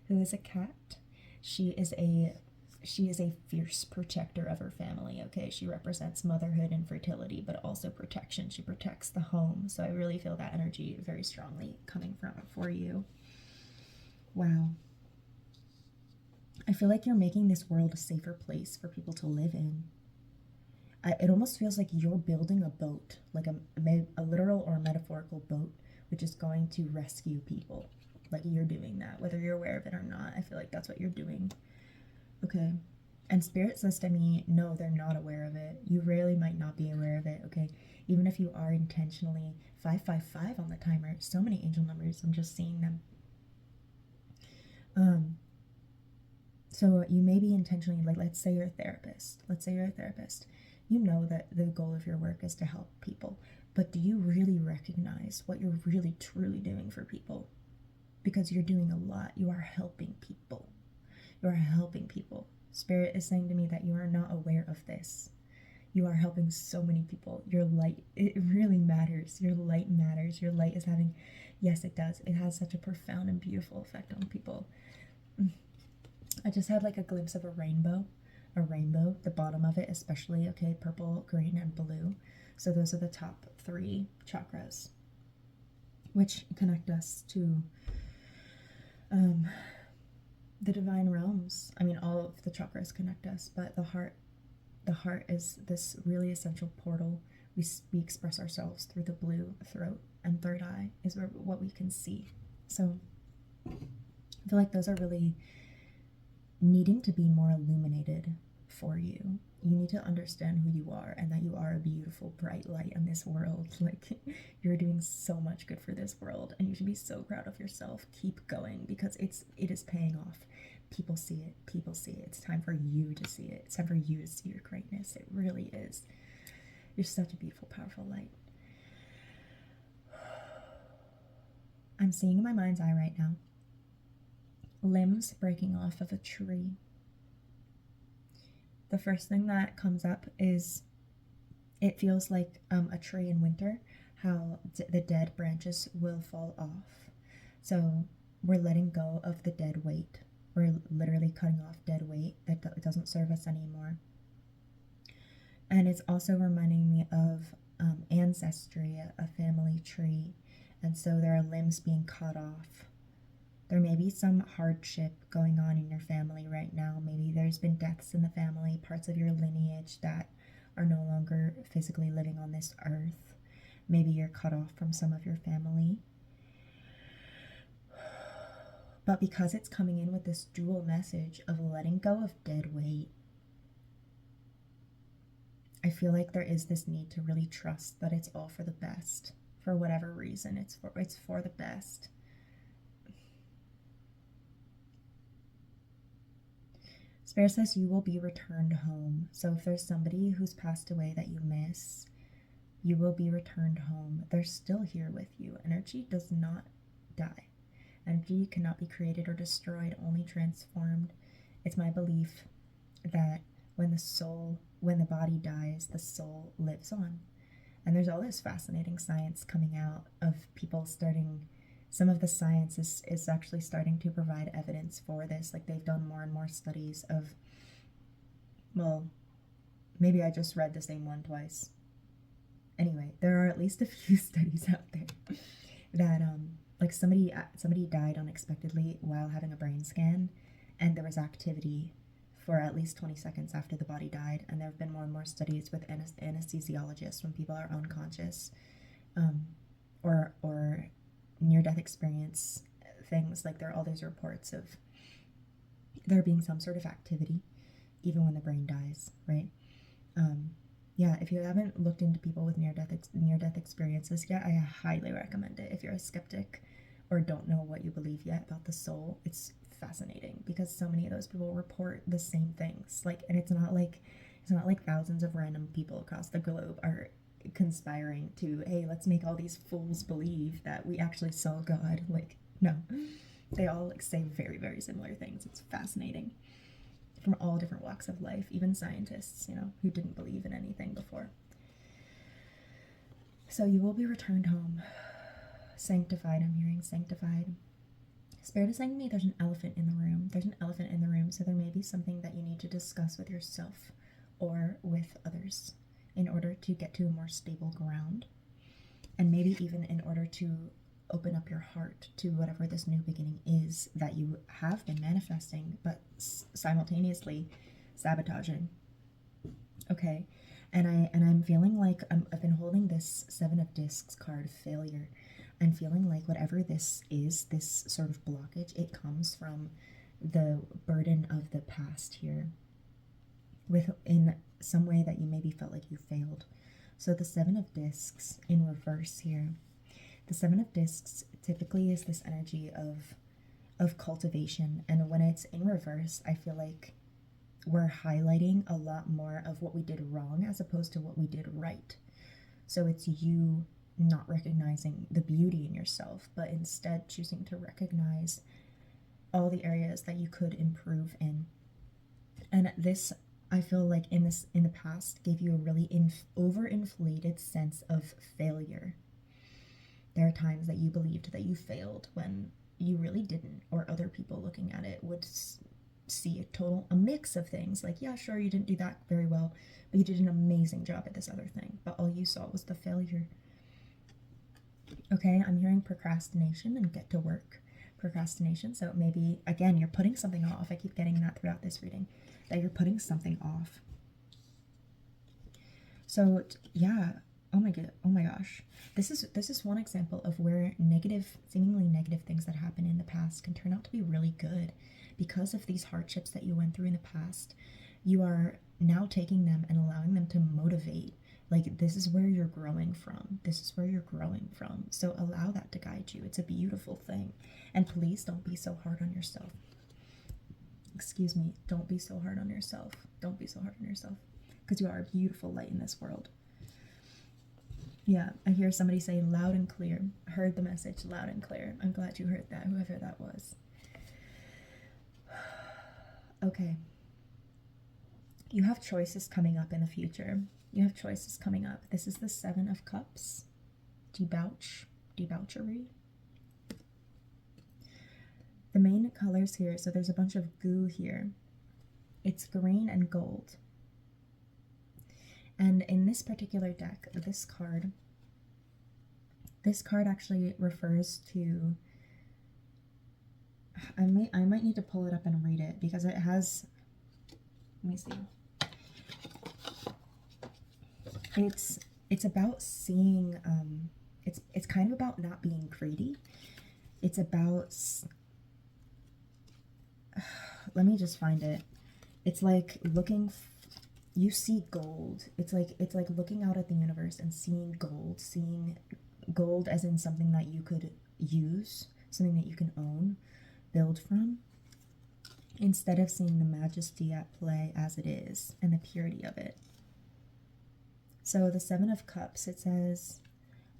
who is a cat. She is a fierce protector of her family, okay? She represents motherhood and fertility, but also protection. She protects the home. So I really feel that energy very strongly coming from for you. Wow. I feel like you're making this world a safer place for people to live in. It almost feels like you're building a boat, like a literal or metaphorical boat, which is going to rescue people. Like you're doing that, whether you're aware of it or not. I feel like that's what you're doing. Okay. And Spirit says to me, no, they're not aware of it. You really might not be aware of it, okay? Even if you are intentionally 555 on the timer, so many angel numbers, I'm just seeing them. So you may be intentionally, like, let's say you're a therapist. You know that the goal of your work is to help people, but do you really recognize what you're really truly doing for people? Because you're doing a lot. You are helping people. Spirit is saying to me that you are not aware of this. You are helping so many people. Your light, it really matters. Your light matters. Your light is having, yes, it does. It has such a profound and beautiful effect on people. I just had like a glimpse of a rainbow, the bottom of it especially, okay, purple, green, and blue. So those are the top 3 chakras, which connect us to the divine realms. I mean, all of the chakras connect us, but the heart is this really essential portal. We express ourselves through the blue throat, and third eye is what we can see. So I feel like those are really needing to be more illuminated for you. You need to understand who you are and that you are a beautiful, bright light in this world. Like, you're doing so much good for this world, and you should be so proud of yourself. Keep going, because it is paying off. People see it. It's time for you to see it. It's time for you to see your greatness. It really is. You're such a beautiful, powerful light. I'm seeing in my mind's eye right now limbs breaking off of a tree. The first thing that comes up is it feels like a tree in winter, how the dead branches will fall off. So we're letting go of the dead weight. We're literally cutting off dead weight that doesn't serve us anymore. And it's also reminding me of ancestry, a family tree. And so there are limbs being cut off. There may be some hardship going on in your family right now. Maybe there's been deaths in the family, parts of your lineage that are no longer physically living on this earth. Maybe you're cut off from some of your family. But because it's coming in with this dual message of letting go of dead weight, I feel like there is this need to really trust that it's all for the best. For whatever reason, it's for the best. Spirit says you will be returned home. So if there's somebody who's passed away that you miss, you will be returned home. They're still here with you. Energy does not die. Energy cannot be created or destroyed, only transformed. It's my belief that when the body dies, the soul lives on. And there's all this fascinating science coming out of people starting. Some of the science is actually starting to provide evidence for this. Like, they've done more and more studies of, well, maybe I just read the same one twice. Anyway, there are at least a few studies out there that like somebody died unexpectedly while having a brain scan, and there was activity for at least 20 seconds after the body died. And there have been more and more studies with anesthesiologists when people are unconscious, or near-death experience things. Like, there are all these reports of there being some sort of activity even when the brain dies, right? Yeah, if you haven't looked into people with near-death experiences yet, I highly recommend it. If you're a skeptic or don't know what you believe yet about the soul, it's fascinating, because so many of those people report the same things. Like, and it's not like thousands of random people across the globe are conspiring to, hey, let's make all these fools believe that we actually saw God. Like, no, they all like say very, very similar things. It's fascinating. from all different walks of life, even scientists, you know, who didn't believe in anything before. So you will be returned home, sanctified. I'm hearing sanctified. Spirit is saying to me there's an elephant in the room. There's an elephant in the room, so there may be something that you need to discuss with yourself or with others in order to get to a more stable ground, and maybe even in order to open up your heart to whatever this new beginning is that you have been manifesting, but simultaneously sabotaging. Okay, and I'm feeling like I've been holding this Seven of Discs card, failure. I'm feeling like whatever this is, this sort of blockage, it comes from the burden of the past here, in some way that you maybe felt like you failed. So the Seven of Discs in reverse here. The Seven of Discs typically is this energy of cultivation, and when it's in reverse, I feel like we're highlighting a lot more of what we did wrong as opposed to what we did right. So it's you not recognizing the beauty in yourself, but instead choosing to recognize all the areas that you could improve in. And this, I feel like in the past, gave you a really overinflated sense of failure. There are times that you believed that you failed when you really didn't, or other people looking at it would see a mix of things, like, yeah, sure, you didn't do that very well, but you did an amazing job at this other thing, but all you saw was the failure. Okay, I'm hearing procrastination and get to work. Procrastination, so maybe, again, you're putting something off. I keep getting that throughout this reading, that you're putting something off. So, yeah, oh my gosh. This is one example of where seemingly negative things that happen in the past can turn out to be really good. Because of these hardships that you went through in the past, you are now taking them and allowing them to motivate. Like, this is where you're growing from. This is where you're growing from. So allow that to guide you. It's a beautiful thing. And please don't be so hard on yourself. Excuse me. Don't be so hard on yourself. Don't be so hard on yourself. Because you are a beautiful light in this world. Yeah, I hear somebody say loud and clear. Heard the message loud and clear. I'm glad you heard that, whoever that was. Okay. You have choices coming up in the future. You have choices coming up. This is the Seven of Cups. Debauchery. The main colors here, so there's a bunch of goo here. It's green and gold. And in this particular deck, this card actually refers to, I might need to pull it up and read it because it has, let me see. It's about seeing, it's kind of about not being greedy. It's about, let me just find it. It's like you see gold. It's like looking out at the universe and seeing gold as in something that you could use, something that you can own, build from, instead of seeing the majesty at play as it is and the purity of it. So the Seven of Cups, it says,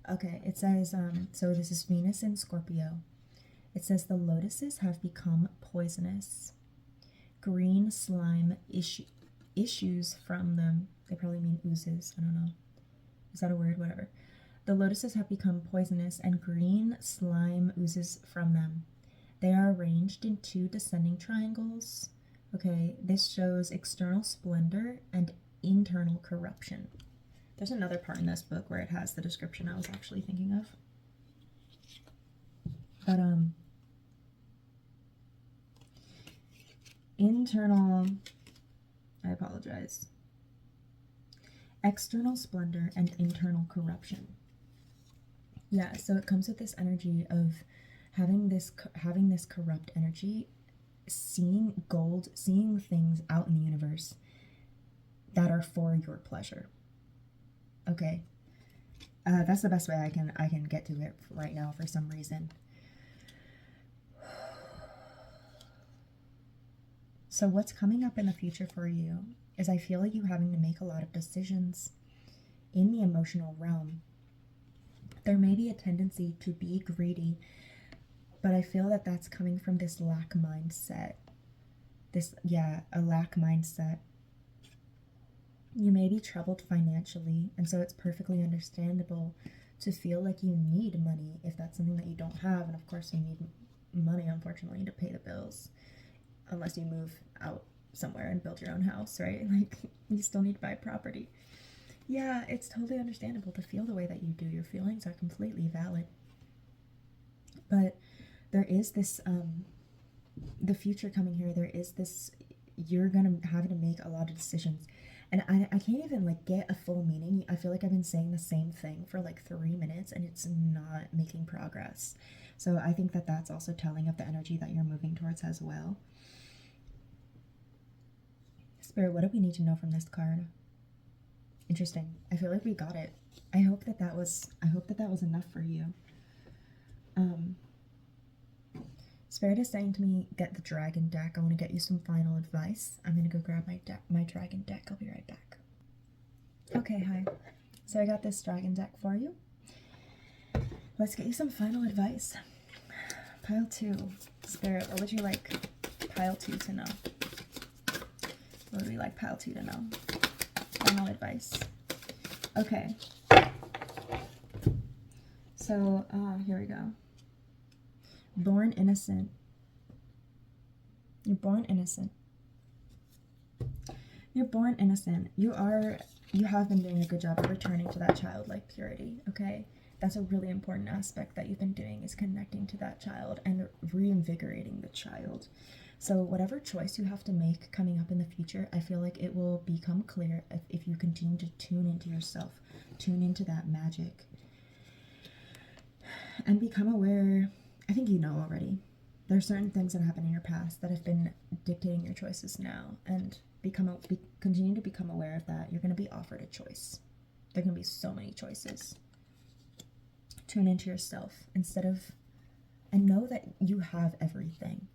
so this is Venus in Scorpio. It says the lotuses have become poisonous. Green slime issues from them. They probably mean oozes. I don't know. Is that a word? Whatever. The lotuses have become poisonous and green slime oozes from them. They are arranged in 2 descending triangles. Okay, this shows external splendor and internal corruption. There's another part in this book where it has the description I was actually thinking of. But, internal, I apologize. External splendor and internal corruption. Yeah, so it comes with this energy of having this corrupt energy, seeing gold, seeing things out in the universe that are for your pleasure. Okay, that's the best way I can get to it right now for some reason. So what's coming up in the future for you is I feel like you having to make a lot of decisions in the emotional realm. There may be a tendency to be greedy, but I feel that that's coming from this lack mindset. This, yeah, a lack mindset. You may be troubled financially, and so it's perfectly understandable to feel like you need money if that's something that you don't have. And of course, you need money, unfortunately, to pay the bills, unless you move out somewhere and build your own house, right? Like, you still need to buy property. Yeah, it's totally understandable to feel the way that you do. Your feelings are completely valid. But there is this, the future coming here, there is this, you're gonna have to make a lot of decisions. And I can't even like get a full meaning. I feel like I've been saying the same thing for like 3 minutes and it's not making progress. So I think that that's also telling of the energy that you're moving towards as well. Spirit, what do we need to know from this card? Interesting. I feel like we got it. I hope that that was enough for you. Spirit is saying to me, get the dragon deck. I want to get you some final advice. I'm going to go grab my dragon deck. I'll be right back. Okay, hi. So I got this dragon deck for you. Let's get you some final advice. Pile 2. Spirit, what would you like pile 2 to know? What would we like pile 2 to know? Final advice. Okay. So, here we go. Born innocent. You're born innocent. You're born innocent. You have been doing a good job of returning to that childlike purity, okay? That's a really important aspect that you've been doing, is connecting to that child and reinvigorating the child. So whatever choice you have to make coming up in the future, I feel like it will become clear if you continue to tune into yourself, tune into that magic, and become aware. I think you know already. There are certain things that happened in your past that have been dictating your choices now, and continue to become aware of that. You're going to be offered a choice. There are going to be so many choices. Tune into yourself and know that you have everything.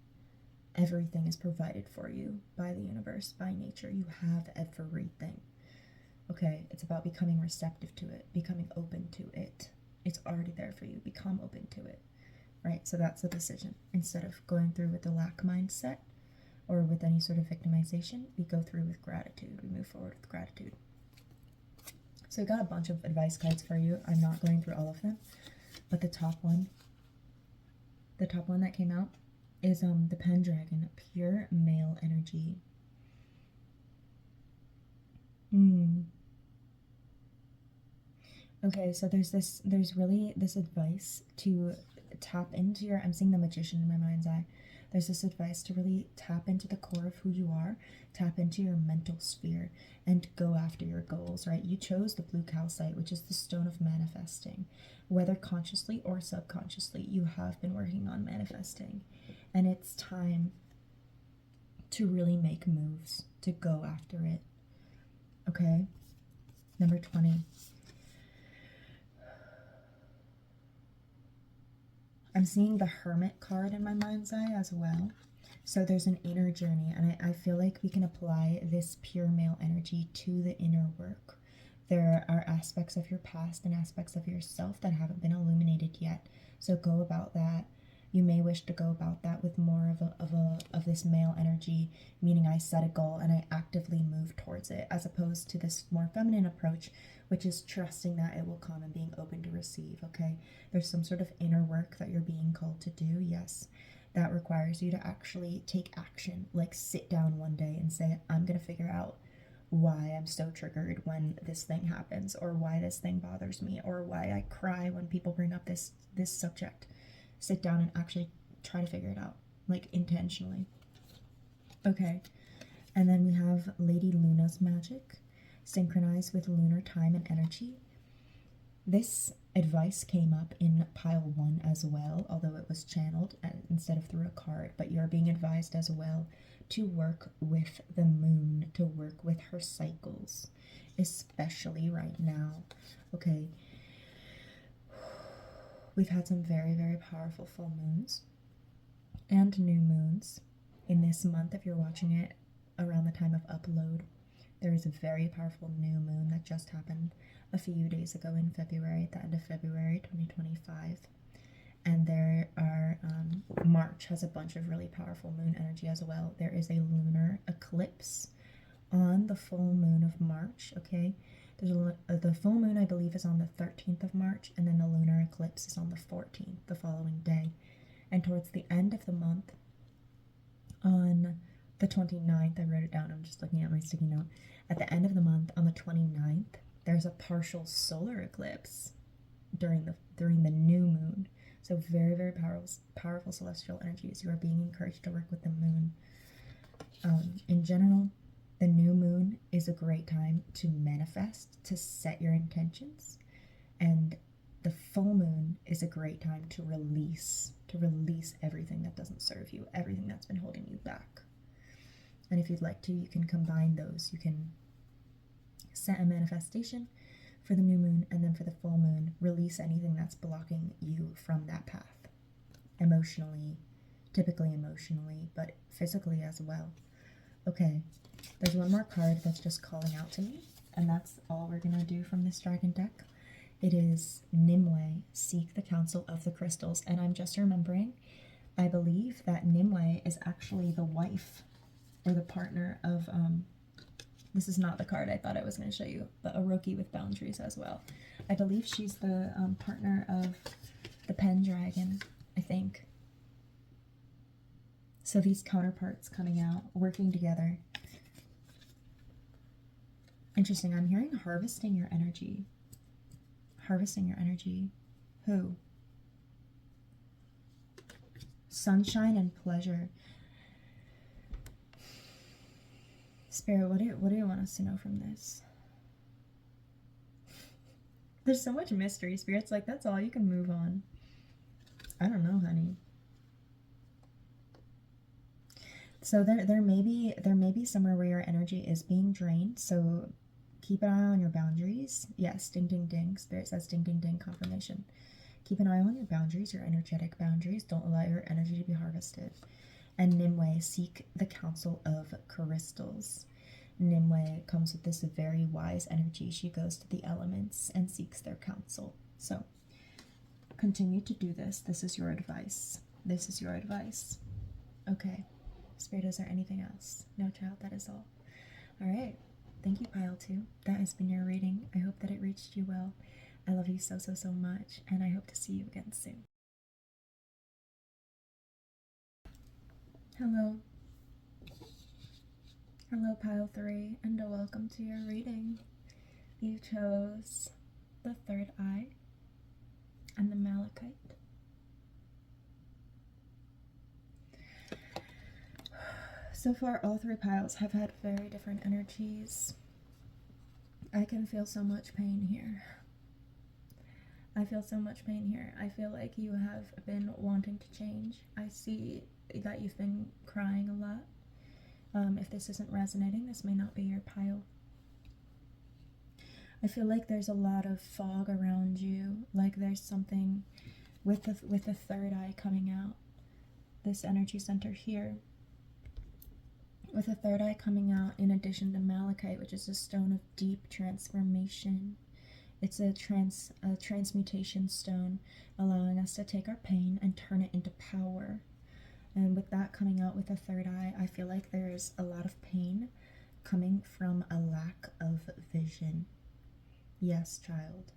Everything is provided for you by the universe, by nature. You have everything. Okay, it's about becoming receptive to it, becoming open to it. It's already there for you. Become open to it. Right? So that's the decision. Instead of going through with the lack mindset or with any sort of victimization, we go through with gratitude. We move forward with gratitude. So I got a bunch of advice cards for you. I'm not going through all of them, but the top one that came out is the Pendragon, pure male energy. Okay, so there's really this advice to tap into your, I'm seeing the Magician in my mind's eye. There's this advice to really tap into the core of who you are, tap into your mental sphere, and go after your goals, right? You chose the blue calcite, which is the stone of manifesting. Whether consciously or subconsciously, you have been working on manifesting. And it's time to really make moves, to go after it. Okay? Number 20. I'm seeing the Hermit card in my mind's eye as well. So there's an inner journey, and I feel like we can apply this pure male energy to the inner work. There are aspects of your past and aspects of yourself that haven't been illuminated yet. So go about that. You may wish to go about that with more of this male energy, meaning I set a goal and I actively move towards it, as opposed to this more feminine approach, which is trusting that it will come and being open to receive, okay? There's some sort of inner work that you're being called to do, yes. That requires you to actually take action, like sit down one day and say, I'm going to figure out why I'm so triggered when this thing happens, or why this thing bothers me, or why I cry when people bring up this subject. Sit down and actually try to figure it out, like intentionally. Okay, and then we have Lady Luna's magic, synchronize with lunar time and energy. This advice came up in pile 1 as well, although it was channeled instead of through a card, but you're being advised as well to work with the moon, to work with her cycles, especially right now. Okay, we've had some very, very powerful full moons and new moons in this month. If you're watching it around the time of upload, there is a very powerful new moon that just happened a few days ago in February, at the end of February 2025. And there are, March has a bunch of really powerful moon energy as well. There is a lunar eclipse on the full moon of March, okay? The full moon, I believe, is on the 13th of March, and then the lunar eclipse is on the 14th, the following day. And towards the end of the month, on the 29th, I wrote it down, I'm just looking at my sticky note. At the end of the month, on the 29th, there's a partial solar eclipse during the new moon. So very, very powerful celestial energies. You are being encouraged to work with the moon. In general, the new moon is a great time to manifest, to set your intentions. And the full moon is a great time to release everything that doesn't serve you, everything that's been holding you back. And if you'd like to, you can combine those. You can set a manifestation for the new moon, and then for the full moon, release anything that's blocking you from that path. Emotionally, typically emotionally, but physically as well. Okay, there's one more card that's just calling out to me, and that's all we're gonna do from this dragon deck. It is Nimue, Seek the Counsel of the Crystals, and I'm just remembering, I believe that Nimue is actually the wife or the partner of, this is not the card I thought I was going to show you, but Oroki with boundaries as well. I believe she's the partner of the Pendragon, I think. So these counterparts coming out, working together. Interesting, I'm hearing harvesting your energy. Harvesting your energy. Who? Sunshine and pleasure. Spirit, what do you want us to know from this? There's so much mystery. Spirit's like, that's all, you can move on. I don't know, honey. So there may be somewhere where your energy is being drained, so keep an eye on your boundaries. Yes, ding ding ding. Spirit says ding ding ding, confirmation. Keep an eye on your boundaries, your energetic boundaries. Don't allow your energy to be harvested. And Nimue, seek the counsel of crystals. Nimue comes with this very wise energy. She goes to the elements and seeks their counsel. So continue to do this. This is your advice. This is your advice. Okay. Spirit, is there anything else? No, child, that is all. All right. Thank you, Pile 2. That has been your reading. I hope that it reached you well. I love you so, so, so much, and I hope to see you again soon. Hello. Hello, Pile 3, and welcome to your reading. You chose the third eye and the Malachite. So far, all three piles have had very different energies. I can feel so much pain here. I feel so much pain here. I feel like you have been wanting to change. I see that you've been crying a lot. If this isn't resonating, this may not be your pile. I feel like there's a lot of fog around you, like there's something with the third eye coming out. This energy center here. With the third eye coming out, in addition to Malachite, which is a stone of deep transformation. It's a transmutation stone, allowing us to take our pain and turn it into power. And with that coming out with the third eye, I feel like there's a lot of pain coming from a lack of vision. Yes, child.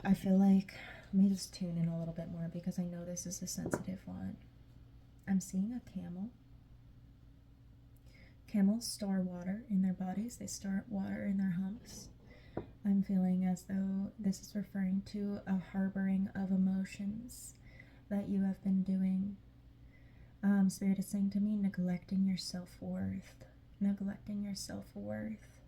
I feel like, let me just tune in a little bit more because I know this is a sensitive one. I'm seeing a camel. Camels store water in their bodies. They store water in their humps. I'm feeling as though this is referring to a harboring of emotions that you have been doing. Spirit is saying to me, neglecting your self-worth. Neglecting your self-worth.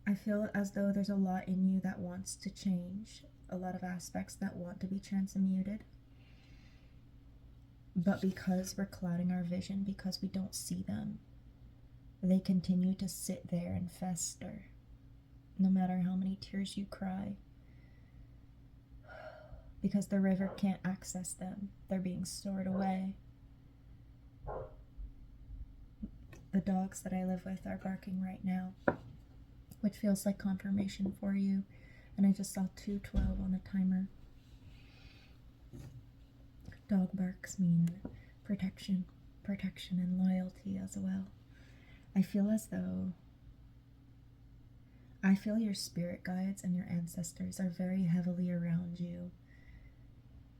I feel as though there's a lot in you that wants to change. A lot of aspects that want to be transmuted. But because we're clouding our vision, because we don't see them, they continue to sit there and fester. No matter how many tears you cry. Because the river can't access them. They're being stored away. The dogs that I live with are barking right now, which feels like confirmation for you. And I just saw 212 on the timer. Dog barks mean protection, protection and loyalty as well. I feel as though your spirit guides and your ancestors are very heavily around you,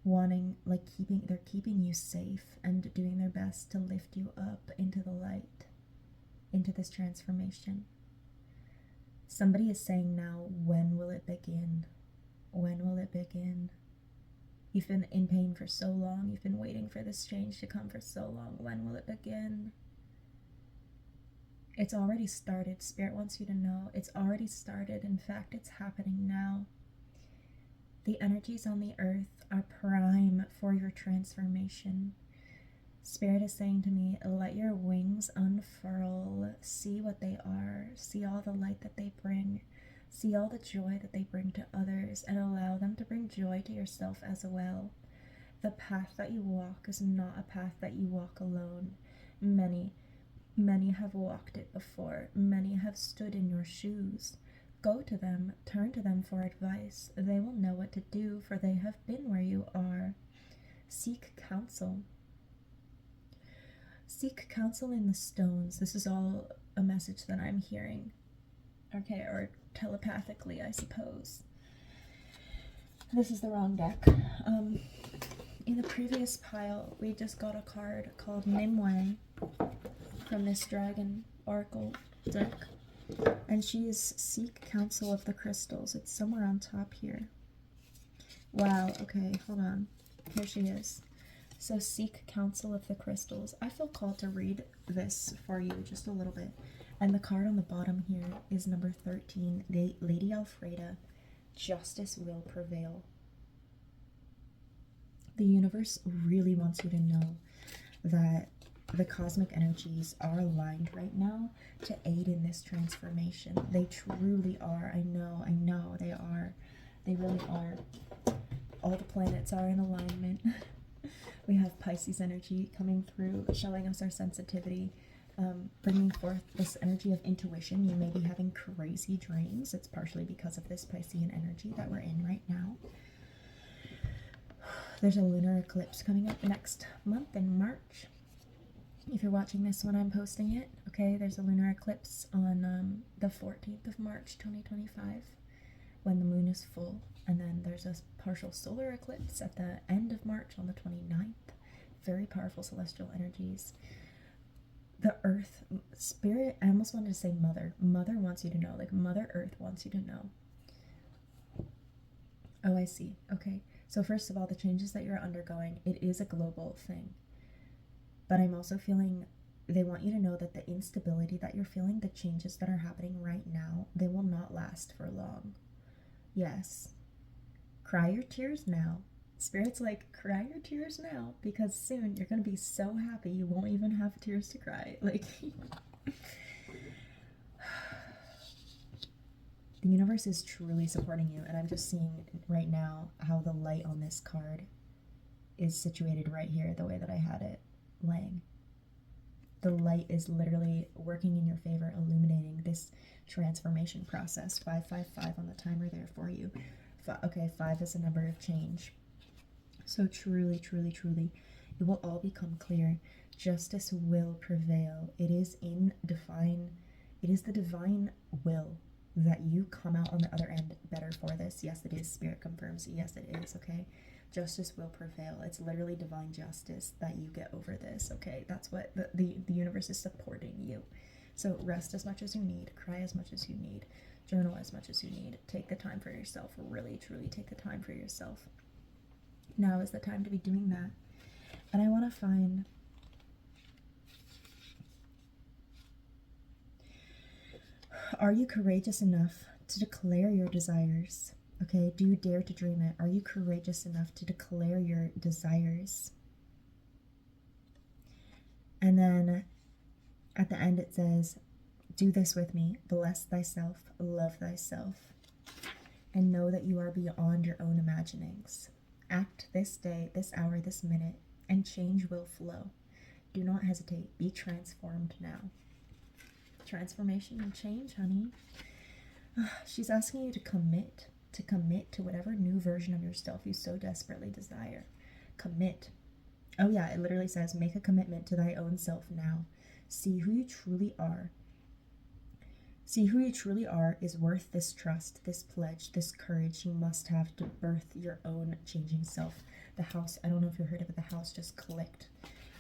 wanting, like, they're keeping you safe and doing their best to lift you up into the light, into this transformation. Somebody is saying now, when will it begin? When will it begin? You've been in pain for so long. You've been waiting for this change to come for so long. When will it begin? It's already started. Spirit wants you to know it's already started. In fact, it's happening now. The energies on the earth are prime for your transformation. Spirit is saying to me, let your wings unfurl. See what they are. See all the light that they bring. See all the joy that they bring to others, and allow them to bring joy to yourself as well. The path that you walk is not a path that you walk alone. Many have walked it before. Many have stood in your shoes. Go to them, turn to them for advice. They will know what to do, for they have been where you are. Seek counsel. Seek counsel in the stones. This is all a message that I'm hearing. Okay, or telepathically, I suppose. This is the wrong deck. In the previous pile, we just got a card called Nimue from this dragon oracle deck. And she's Seek Counsel of the Crystals. It's somewhere on top here. Wow, okay, hold on. Here she is. So Seek Counsel of the Crystals. I feel called to read this for you just a little bit. And the card on the bottom here is number 13, Lady Alfreda. Justice will prevail. The universe really wants you to know that the cosmic energies are aligned right now to aid in this transformation. They truly are. I know they are. They really are. All the planets are in alignment. We have Pisces energy coming through, showing us our sensitivity, bringing forth this energy of intuition. You may be having crazy dreams. It's partially because of this Piscean energy that we're in right now. There's a lunar eclipse coming up next month in March. If you're watching this when I'm posting it, okay, there's a lunar eclipse on the 14th of March 2025 when the moon is full. And then there's a partial solar eclipse at the end of March on the 29th. Very powerful celestial energies. The earth, spirit, I almost wanted to say mother. Mother wants you to know, like Mother Earth wants you to know. Oh, I see. Okay. So first of all, the changes that you're undergoing, it is a global thing. But I'm also feeling they want you to know that the instability that you're feeling, the changes that are happening right now, they will not last for long. Yes. Cry your tears now. Spirit's like, cry your tears now, because soon you're going to be so happy you won't even have tears to cry. Like, the universe is truly supporting you, and I'm just seeing right now how the light on this card is situated right here, the way that I had it laying. The light is literally working in your favor, illuminating this transformation process. 555 on the timer there for you. Okay, 5 is a number of change. So truly, truly, truly, it will all become clear. Justice will prevail. It is the divine will that you come out on the other end better for this. Yes, it is. Spirit confirms. Yes, it is. Okay. Justice will prevail. It's literally divine justice that you get over this. Okay. That's what the universe is supporting you. So rest as much as you need. Cry as much as you need. Journal as much as you need. Take the time for yourself. Really, truly take the time for yourself. Now is the time to be doing that. And I want to find... Are you courageous enough to declare your desires? Okay, do you dare to dream it? Are you courageous enough to declare your desires? And then at the end it says, do this with me. Bless thyself, love thyself, and know that you are beyond your own imaginings. Act this day, this hour, this minute, and change will flow. Do not hesitate. Be transformed now. Transformation and change, honey. She's asking you to commit. to commit to whatever new version of yourself you so desperately desire. Commit. Oh yeah, it literally says, make a commitment to thy own self now. See who you truly are. See who you truly are is worth this trust, this pledge, this courage you must have to birth your own changing self. The house, I don't know if you heard of it, the house just clicked.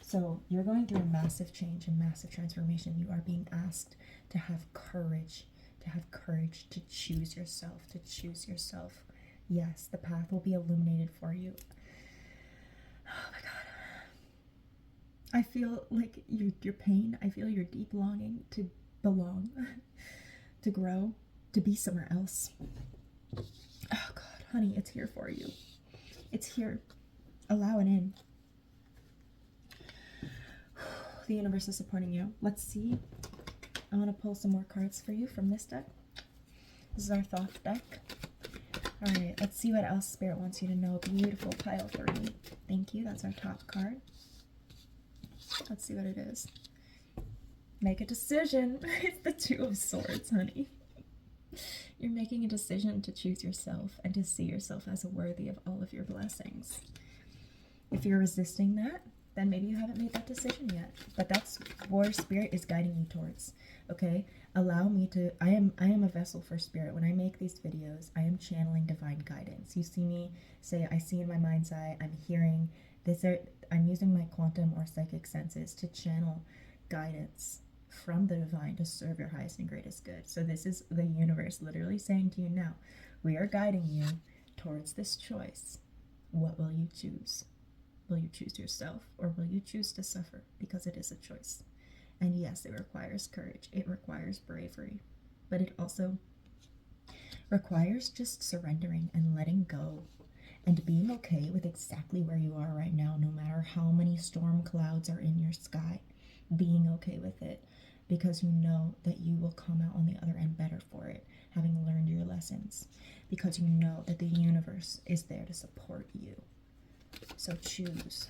So you're going through a massive change, a massive transformation. You are being asked to have courage, to choose yourself, to choose yourself. Yes, the path will be illuminated for you. Oh my God. I feel like your pain. I feel your deep longing to belong, to grow, to be somewhere else. Oh God, honey, it's here for you. It's here. Allow it in. The universe is supporting you. Let's see. I want to pull some more cards for you from this deck. This is our Thoth deck. Alright, let's see what else Spirit wants you to know. Beautiful pile 3. Thank you. That's our top card. Let's see what it is. Make a decision. It's the Two of Swords, honey. You're making a decision to choose yourself and to see yourself as worthy of all of your blessings. If you're resisting that, then maybe you haven't made that decision yet. But that's where Spirit is guiding you towards. Okay? Allow me to, I am a vessel for Spirit. When I make these videos, I am channeling divine guidance. You see me say, I see in my mind's eye, I'm hearing this, I'm using my quantum or psychic senses to channel guidance from the divine to serve your highest and greatest good. So this is the universe literally saying to you now, we are guiding you towards this choice. What will you choose? Will you choose yourself, or will you choose to suffer? Because it is a choice. And yes, it requires courage. It requires bravery. But it also requires just surrendering and letting go and being okay with exactly where you are right now, no matter how many storm clouds are in your sky. Being okay with it, because you know that you will come out on the other end better for it, having learned your lessons. Because you know that the universe is there to support you. So choose.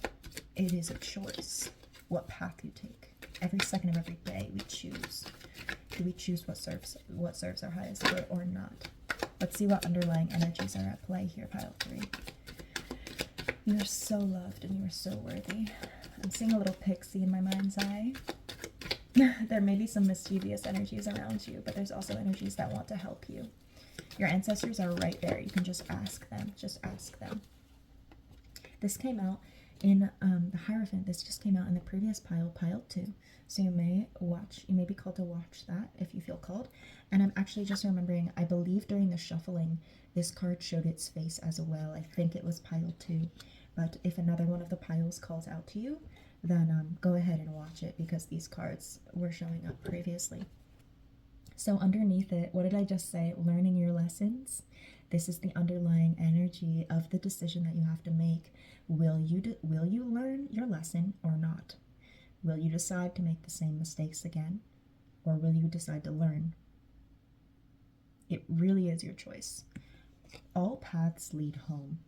It is a choice what path you take. Every second of every day we choose. Do we choose what serves our highest good or not? Let's see what underlying energies are at play here, pile 3. You are so loved and you are so worthy. I'm seeing a little pixie in my mind's eye. There may be some mischievous energies around you, but there's also energies that want to help you. Your ancestors are right there. You can just ask them. Just ask them. This came out in the Hierophant. This just came out in the previous pile, pile 2. So you may be called to watch that if you feel called. And I'm actually just remembering, I believe during the shuffling, this card showed its face as well. I think it was pile 2. But if another one of the piles calls out to you, then go ahead and watch it, because these cards were showing up previously. So underneath it, what did I just say? Learning your lessons. This is the underlying energy of the decision that you have to make. Will you learn your lesson or not? Will you decide to make the same mistakes again? Or will you decide to learn? It really is your choice. All paths lead home.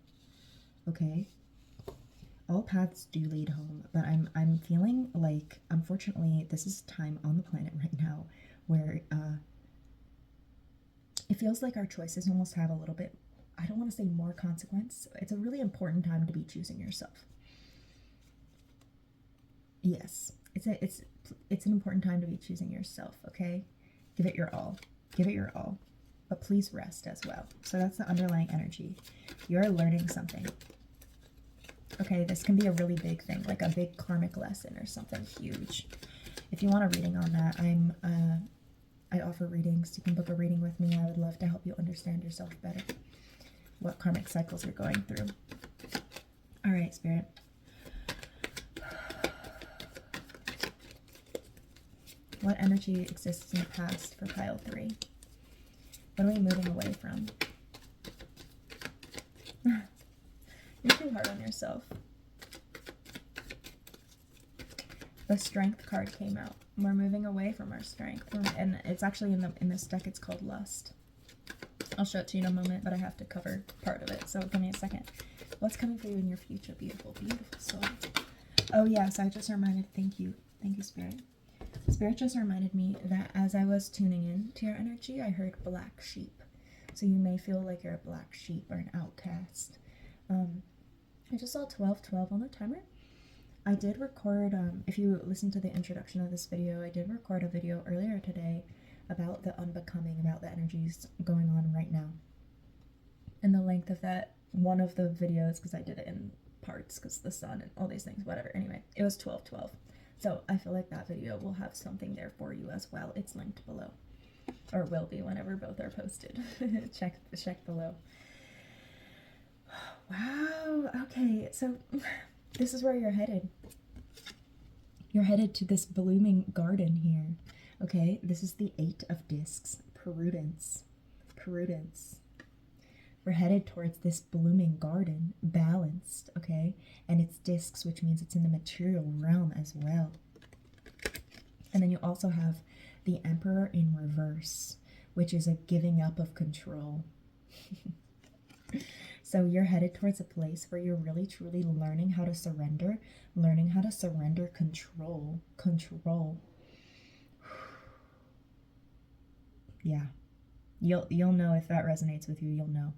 Okay? All paths do lead home, but I'm feeling like, unfortunately, this is a time on the planet right now where it feels like our choices almost have a little bit, I don't want to say more consequence. It's a really important time to be choosing yourself. Yes, it's an important time to be choosing yourself, okay? Give it your all. Give it your all. But please rest as well. So that's the underlying energy. You're learning something. Okay, this can be a really big thing, like a big karmic lesson or something huge. If you want a reading on that, I offer readings. You can book a reading with me. I would love to help you understand yourself better, what karmic cycles you're going through. All right, Spirit. What energy exists in the past for pile 3? What are we moving away from? You're too hard on yourself. The Strength card came out. We're moving away from our strength. And it's actually in this deck, it's called Lust. I'll show it to you in a moment, but I have to cover part of it. So give me a second. What's coming for you in your future? Beautiful, beautiful soul. Oh yes, I just reminded, thank you. Thank you, Spirit. Spirit just reminded me that as I was tuning in to your energy, I heard black sheep. So you may feel like you're a black sheep or an outcast. I just saw 1212 on the timer. I did record, if you listen to the introduction of this video, I did record a video earlier today about the unbecoming, about the energies going on right now. And the length of that, one of the videos, because I did it in parts because the sun and all these things, whatever. Anyway, it was 1212. So I feel like that video will have something there for you as well. It's linked below, or will be whenever both are posted. check below. Wow. Okay, so this is where you're headed. You're headed to this blooming garden here. Okay, this is the 8 of discs. Prudence. We're headed towards this blooming garden, balanced, okay? And it's discs, which means it's in the material realm as well. And then you also have the Emperor in reverse, which is a giving up of control. So you're headed towards a place where you're really truly learning how to surrender control. Yeah. You'll know if that resonates with you. You'll know.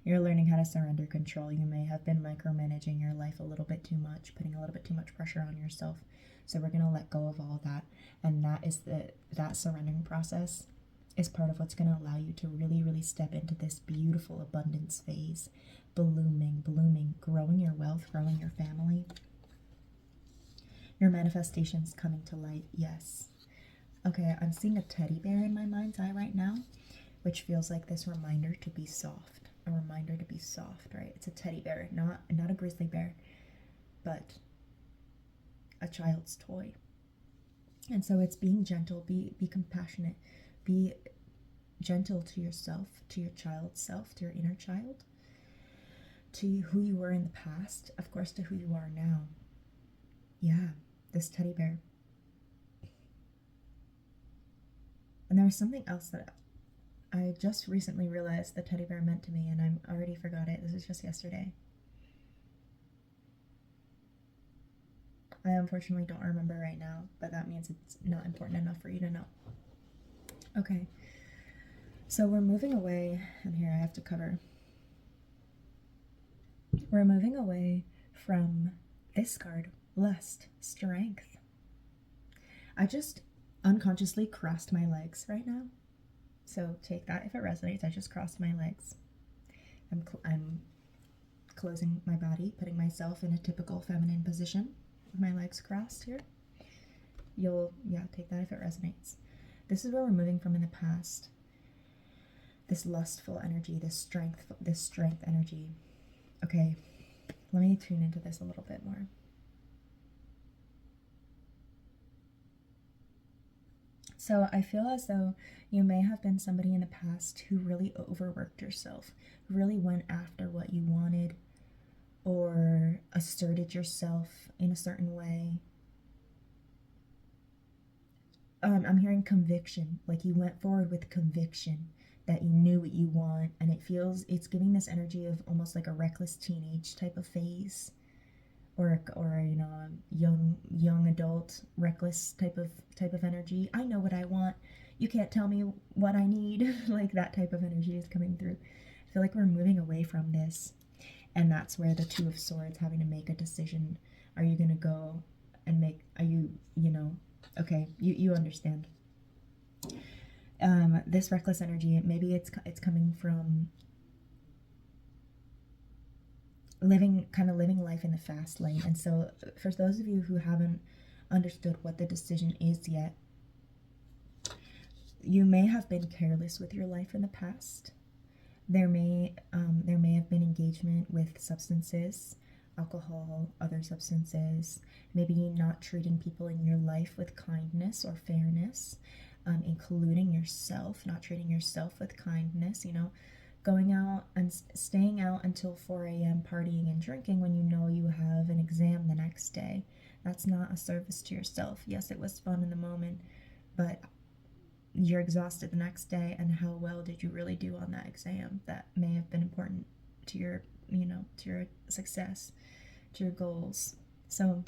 You're learning how to surrender control. You may have been micromanaging your life a little bit too much, putting a little bit too much pressure on yourself. So we're going to let go of all that. And that surrendering process is part of what's going to allow you to really, really step into this beautiful abundance phase. Blooming, growing your wealth, growing your family. Your manifestations coming to light. Yes. Okay, I'm seeing a teddy bear in my mind's eye right now, which feels like this reminder to be soft. A reminder to be soft, right? It's a teddy bear, not a grizzly bear, but a child's toy. And so it's being gentle, be compassionate, be gentle to yourself, to your child's self, to your inner child, to who you were in the past, of course, to who you are now. Yeah, this teddy bear. And there was something else that I just recently realized the teddy bear meant to me, and I already forgot it. This was just yesterday. I unfortunately don't remember right now, but that means it's not important enough for you to know. Okay, so we're moving away, and here I have to cover. We're moving away from this card, lust, strength. I just unconsciously crossed my legs right now. So take that if it resonates. I just crossed my legs. I'm closing my body, putting myself in a typical feminine position with my legs crossed here. Take that if it resonates. This is where we're moving from in the past. This lustful energy, this strength energy. Okay, let me tune into this a little bit more. So I feel as though you may have been somebody in the past who really overworked yourself, really went after what you wanted, or asserted yourself in a certain way. I'm hearing conviction, like you went forward with conviction that you knew what you want, and it's giving this energy of almost like a reckless teenage type of phase, or you know, a young adult reckless type of energy. I know what I want, you can't tell me what I need. Like that type of energy is coming through. I feel like we're moving away from this, and that's where the Two of Swords, having to make a decision. Are you going to go and okay, you understand. This reckless energy, maybe it's coming from living life in the fast lane. And so for those of you who haven't understood what the decision is yet, you may have been careless with your life in the past. There may have been engagement with substances, alcohol, other substances, maybe not treating people in your life with kindness or fairness, including yourself, not treating yourself with kindness, going out and staying out until 4 a.m. partying and drinking when you know you have an exam the next day. That's not a service to yourself. Yes, it was fun in the moment, but you're exhausted the next day, and how well did you really do on that exam? That may have been important to your, to your success, to your goals. So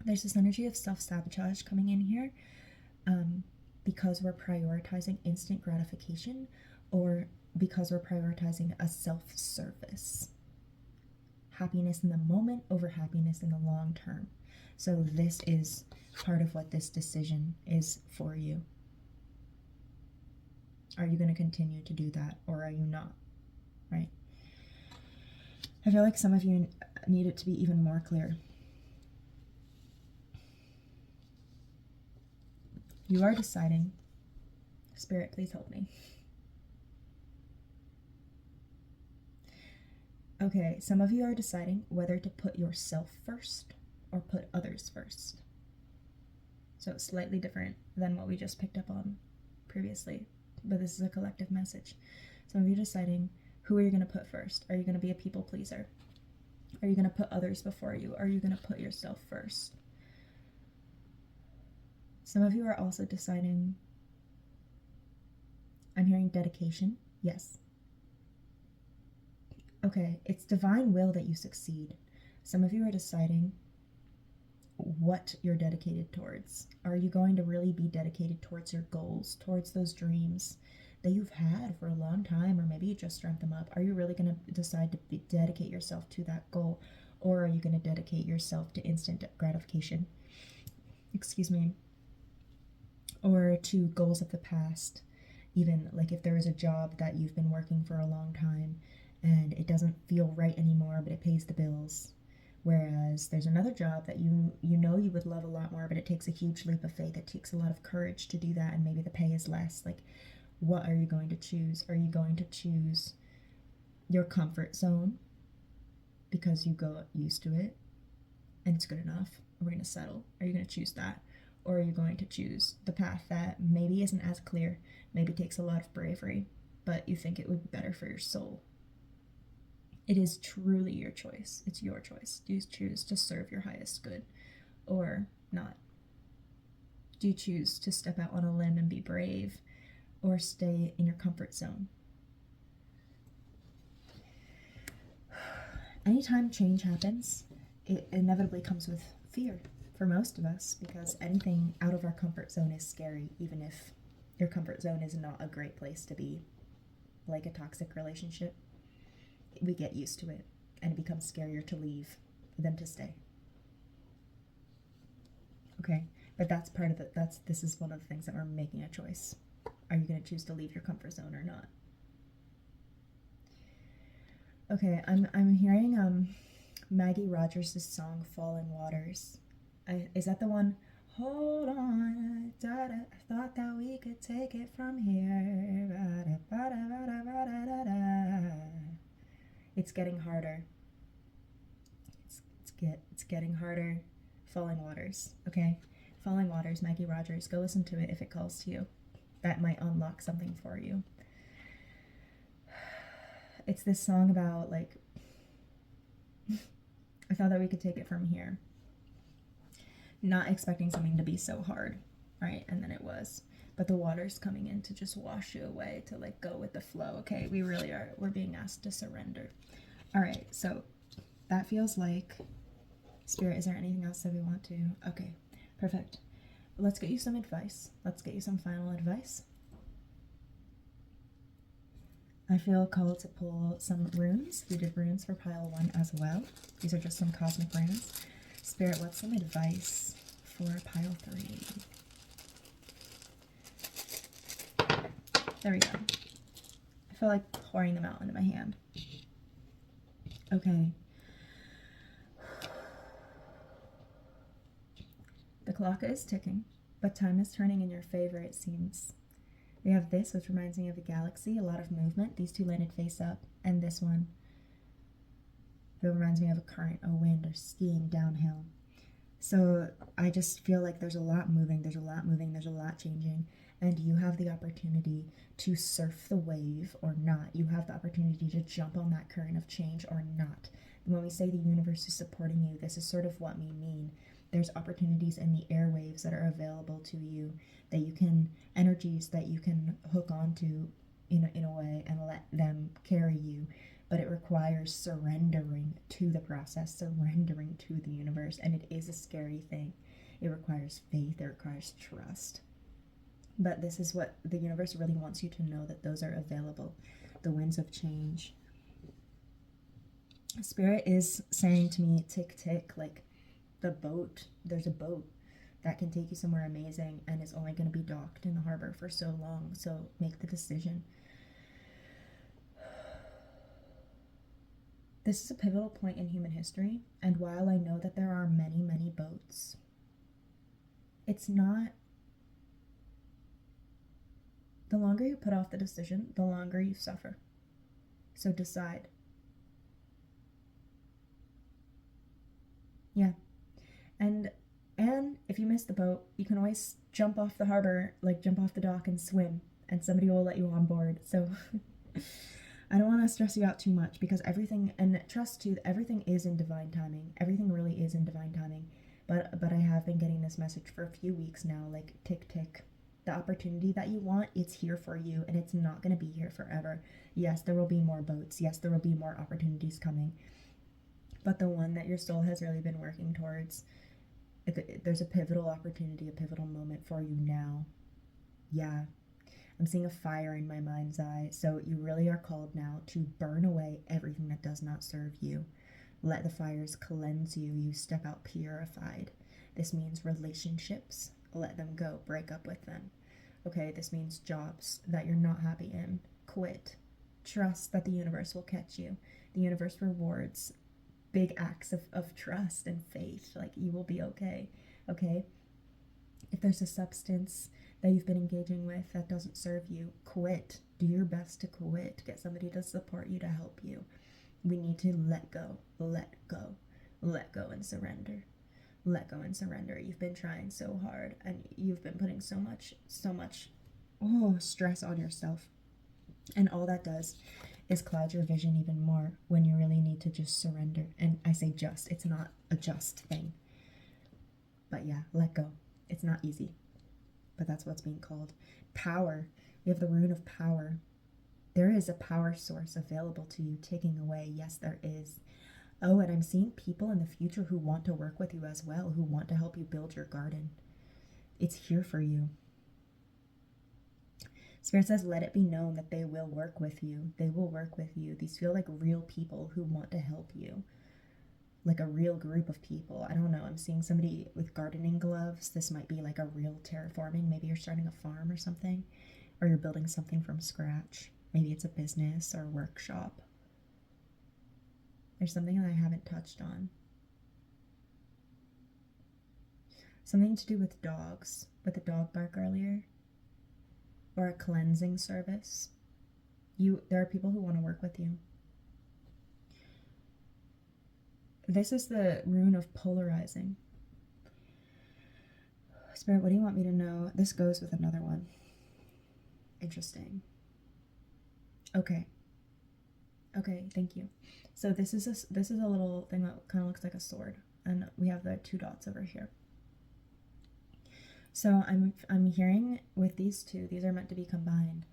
there's this energy of self-sabotage coming in here. because we're prioritizing instant gratification or because we're prioritizing a self-service. Happiness in the moment over happiness in the long term. So this is part of what this decision is for you. Are you going to continue to do that, or are you not? Right? I feel like some of you need it to be even more clear. You are deciding. Spirit, please help me. Okay, some of you are deciding whether to put yourself first or put others first. So it's slightly different than what we just picked up on previously, but this is a collective message. Some of you deciding, who are you going to put first? Are you going to be a people pleaser? Are you going to put others before you? Are you going to put yourself first? Some of you are also deciding, I'm hearing dedication. Yes. Okay, it's divine will that you succeed. Some of you are deciding what you're dedicated towards. Are you going to really be dedicated towards your goals, towards those dreams that you've had for a long time, or maybe you just dreamt them up? Are you really going to decide to dedicate yourself to that goal, or are you going to dedicate yourself to instant gratification? Excuse me. Or to goals of the past? Even like if there is a job that you've been working for a long time and it doesn't feel right anymore, but it pays the bills. Whereas there's another job that you know you would love a lot more, but it takes a huge leap of faith. It takes a lot of courage to do that, and maybe the pay is less. Like, what are you going to choose? Are you going to choose your comfort zone because you got used to it and it's good enough? We're going to settle. Are you going to choose that? Or are you going to choose the path that maybe isn't as clear, maybe takes a lot of bravery, but you think it would be better for your soul? It is truly your choice. It's your choice. Do you choose to serve your highest good or not? Do you choose to step out on a limb and be brave, or stay in your comfort zone? Anytime change happens, it inevitably comes with fear for most of us, because anything out of our comfort zone is scary, even if your comfort zone is not a great place to be, like a toxic relationship. We get used to it, and it becomes scarier to leave than to stay. Okay, but that's part of it. This is one of the things that we're making a choice. Are you going to choose to leave your comfort zone or not? Okay, I'm hearing Maggie Rogers' song "Fallen Waters." Is that the one? Hold on, I thought that we could take it from here. It's getting harder. It's getting harder. Falling Waters, okay? Falling Waters, Maggie Rogers. Go listen to it if it calls to you. That might unlock something for you. It's this song about, like, I thought that we could take it from here. Not expecting something to be so hard, right? And then it was. But the water's coming in to just wash you away, to like go with the flow. Okay, we really are. We're being asked to surrender. All right, so that feels like, Spirit, is there anything else that we want to? Okay, perfect. Let's get you some advice. Let's get you some final advice. I feel called to pull some runes. We did runes for pile 1 as well. These are just some cosmic runes. Spirit, what's some advice for pile 3? There we go. I feel like pouring them out into my hand. Okay. The clock is ticking, but time is turning in your favor, it seems. We have this, which reminds me of a galaxy, a lot of movement. These two landed face up, and this one, it reminds me of a current, a wind, or skiing downhill. So I just feel like there's a lot moving, there's a lot changing, and you have the opportunity to surf the wave or not. You have the opportunity to jump on that current of change or not. And when we say the universe is supporting you, this is sort of what we mean. There's opportunities in the airwaves that are available to you, that you can, energies that you can hook onto in a way and let them carry you. But it requires surrendering to the process, surrendering to the universe, and it is a scary thing. It requires faith, it requires trust. But this is what the universe really wants you to know, that those are available. The winds of change. Spirit is saying to me, tick, tick, like the boat. There's a boat that can take you somewhere amazing and is only going to be docked in the harbor for so long. So make the decision. This is a pivotal point in human history, and while I know that there are many, many boats, it's not. The longer you put off the decision, the longer you suffer. So decide. Yeah. And if you miss the boat, you can always jump off the harbor, like jump off the dock and swim, and somebody will let you on board. So I don't want to stress you out too much, because everything, and trust too, everything is in divine timing. Everything really is in divine timing. But I have been getting this message for a few weeks now, like tick tick. The opportunity that you want, it's here for you, and it's not going to be here forever. Yes, there will be more boats. Yes, there will be more opportunities coming. But the one that your soul has really been working towards, there's a pivotal opportunity, a pivotal moment for you now. Yeah. I'm seeing a fire in my mind's eye. So you really are called now to burn away everything that does not serve you. Let the fires cleanse you. You step out purified. This means relationships. Let them go. Break up with them. Okay, this means jobs that you're not happy in. Quit. Trust that the universe will catch you. The universe rewards big acts of trust and faith. Like, you will be okay. Okay? If there's a substance that you've been engaging with that doesn't serve you, quit. Do your best to quit. Get somebody to support you, to help you. We need to let go. Let go. Let go and surrender. Let go and surrender. You've been trying so hard, and you've been putting so much stress on yourself. And all that does is cloud your vision even more, when you really need to just surrender. And I say just, it's not a just thing. But yeah, let go. It's not easy, but that's what's being called. Power. We have the rune of power. There is a power source available to you, taking away. Yes, there is. Oh, and I'm seeing people in the future who want to work with you as well, who want to help you build your garden. It's here for you. Spirit says, let it be known that they will work with you. They will work with you. These feel like real people who want to help you. Like a real group of people. I don't know. I'm seeing somebody with gardening gloves. This might be like a real terraforming. Maybe you're starting a farm or something. Or you're building something from scratch. Maybe it's a business or a workshop. There's something that I haven't touched on. Something to do with dogs. With the dog bark earlier. Or a cleansing service. There are people who want to work with you. This is the rune of polarizing. Spirit, what do you want me to know? This goes with another one. Interesting. Okay, thank you. So this is a little thing that kind of looks like a sword, and we have the 2 dots over here. So I'm hearing with these two, these are meant to be combined.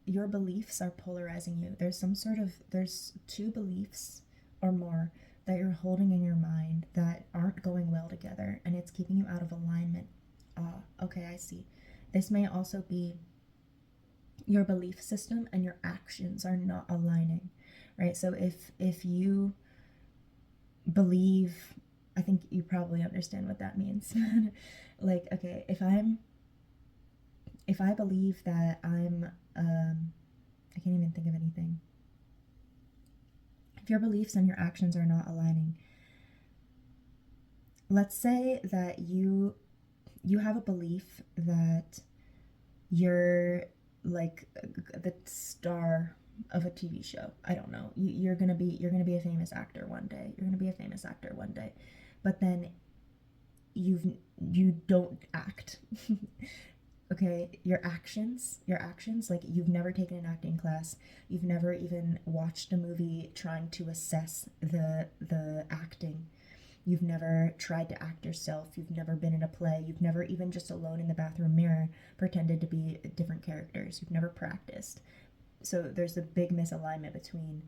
Your beliefs are polarizing you. There's 2 beliefs or more that you're holding in your mind that aren't going well together, and it's keeping you out of alignment. Okay, I see. This may also be your belief system and your actions are not aligning, right? So if you believe, I think you probably understand what that means. Like, okay, if I believe that I'm, I can't even think of anything. If your beliefs and your actions are not aligning, let's say that you have a belief that you're like the star of a TV show. I don't know. You're gonna be a famous actor one day. You're gonna be a famous actor one day, but then you don't act. Okay, your actions, like you've never taken an acting class, you've never even watched a movie trying to assess the acting, you've never tried to act yourself, you've never been in a play, you've never even just alone in the bathroom mirror pretended to be different characters, you've never practiced. So there's a big misalignment between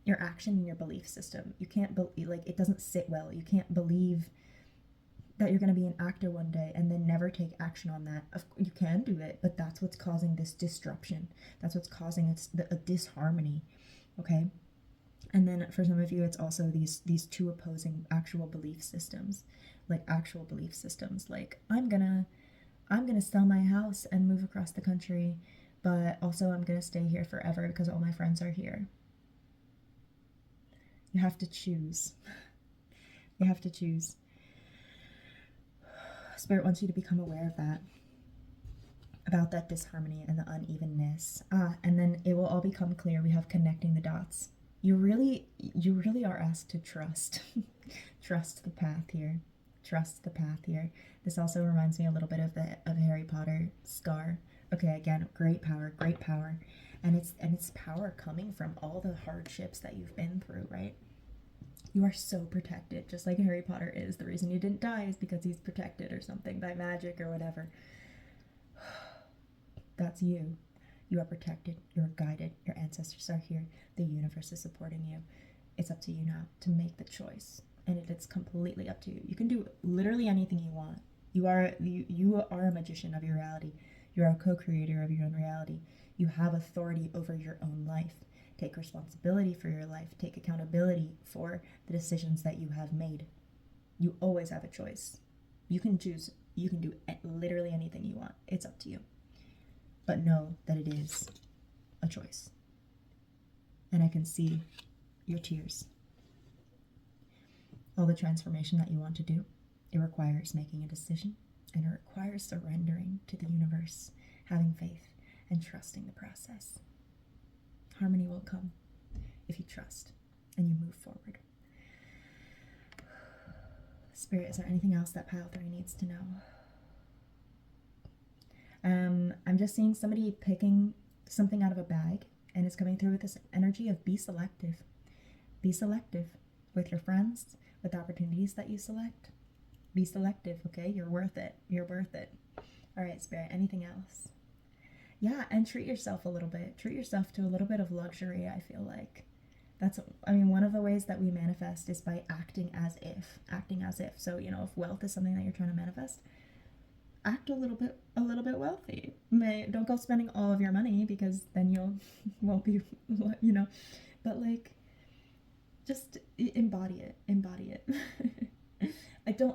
your action and your belief system. You can't like, it doesn't sit well. You can't believe that you're going to be an actor one day and then never take action on that. You can do it, but that's what's causing this disruption. That's what's causing a disharmony. Okay. And then for some of you, it's also these two opposing actual belief systems, like I'm gonna sell my house and move across the country, but also I'm gonna stay here forever because all my friends are here. You have to choose. You have to choose. Spirit wants you to become aware of that, about that disharmony and the unevenness. And then it will all become clear. We have connecting the dots. You really are asked to trust. Trust the path here. Trust the path here. This also reminds me a little bit of Harry Potter Scar. Okay, again, great power, and it's power coming from all the hardships that you've been through, right? You are so protected, just like Harry Potter is. The reason he didn't die is because he's protected or something by magic or whatever. That's you. You are protected. You're guided. Your ancestors are here. The universe is supporting you. It's up to you now to make the choice. And it's completely up to you. You can do literally anything you want. You are a magician of your reality. You are a co-creator of your own reality. You have authority over your own life. Take responsibility for your life. Take accountability for the decisions that you have made. You always have a choice. You can choose. You can do literally anything you want. It's up to you. But know that it is a choice. And I can see your tears. All the transformation that you want to do, it requires making a decision, and it requires surrendering to the universe, having faith, and trusting the process. Harmony will come if you trust and you move forward. Spirit, is there anything else that pile 3 needs to know? I'm just seeing somebody picking something out of a bag, and it's coming through with this energy of be selective. Be selective with your friends, with the opportunities that you select. Be selective, okay? You're worth it. You're worth it. All right, Spirit, anything else? Yeah, and treat yourself a little bit. Treat yourself to a little bit of luxury, I feel like. One of the ways that we manifest is by acting as if. Acting as if. So, if wealth is something that you're trying to manifest, act a little bit wealthy. Don't go spending all of your money, because then won't be, but just embody it.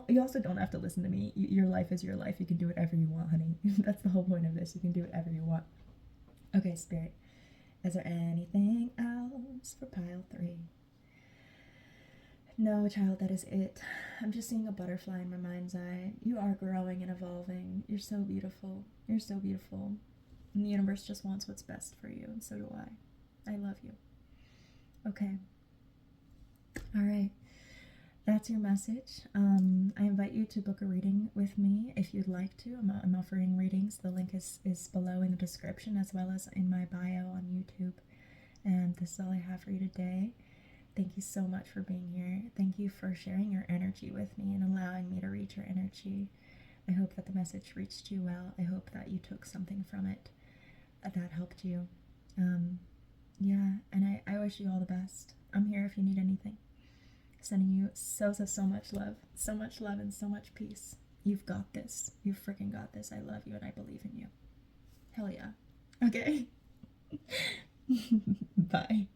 You also don't have to listen to me. Your life is your life. You can do whatever you want, honey. That's the whole point of this. You can do whatever you want. Okay, Spirit, is there anything else for pile 3? No, child, that is it. I'm just seeing a butterfly in my mind's eye. You are growing and evolving. You're so beautiful. You're so beautiful. And the universe just wants what's best for you, and so do I. I love you. Okay. All right. That's your message. I invite you to book a reading with me if you'd like to. I'm offering readings. The link is below in the description, as well as in my bio on YouTube. And this is all I have for you today. Thank you so much for being here. Thank you for sharing your energy with me and allowing me to reach your energy. I hope that the message reached you well. I hope that you took something from it that helped you. Yeah, and I wish you all the best. I'm here if you need anything. Sending you so much love. So much love and so much peace. You've got this. You freaking got this. I love you and I believe in you. Hell yeah. Okay. Bye.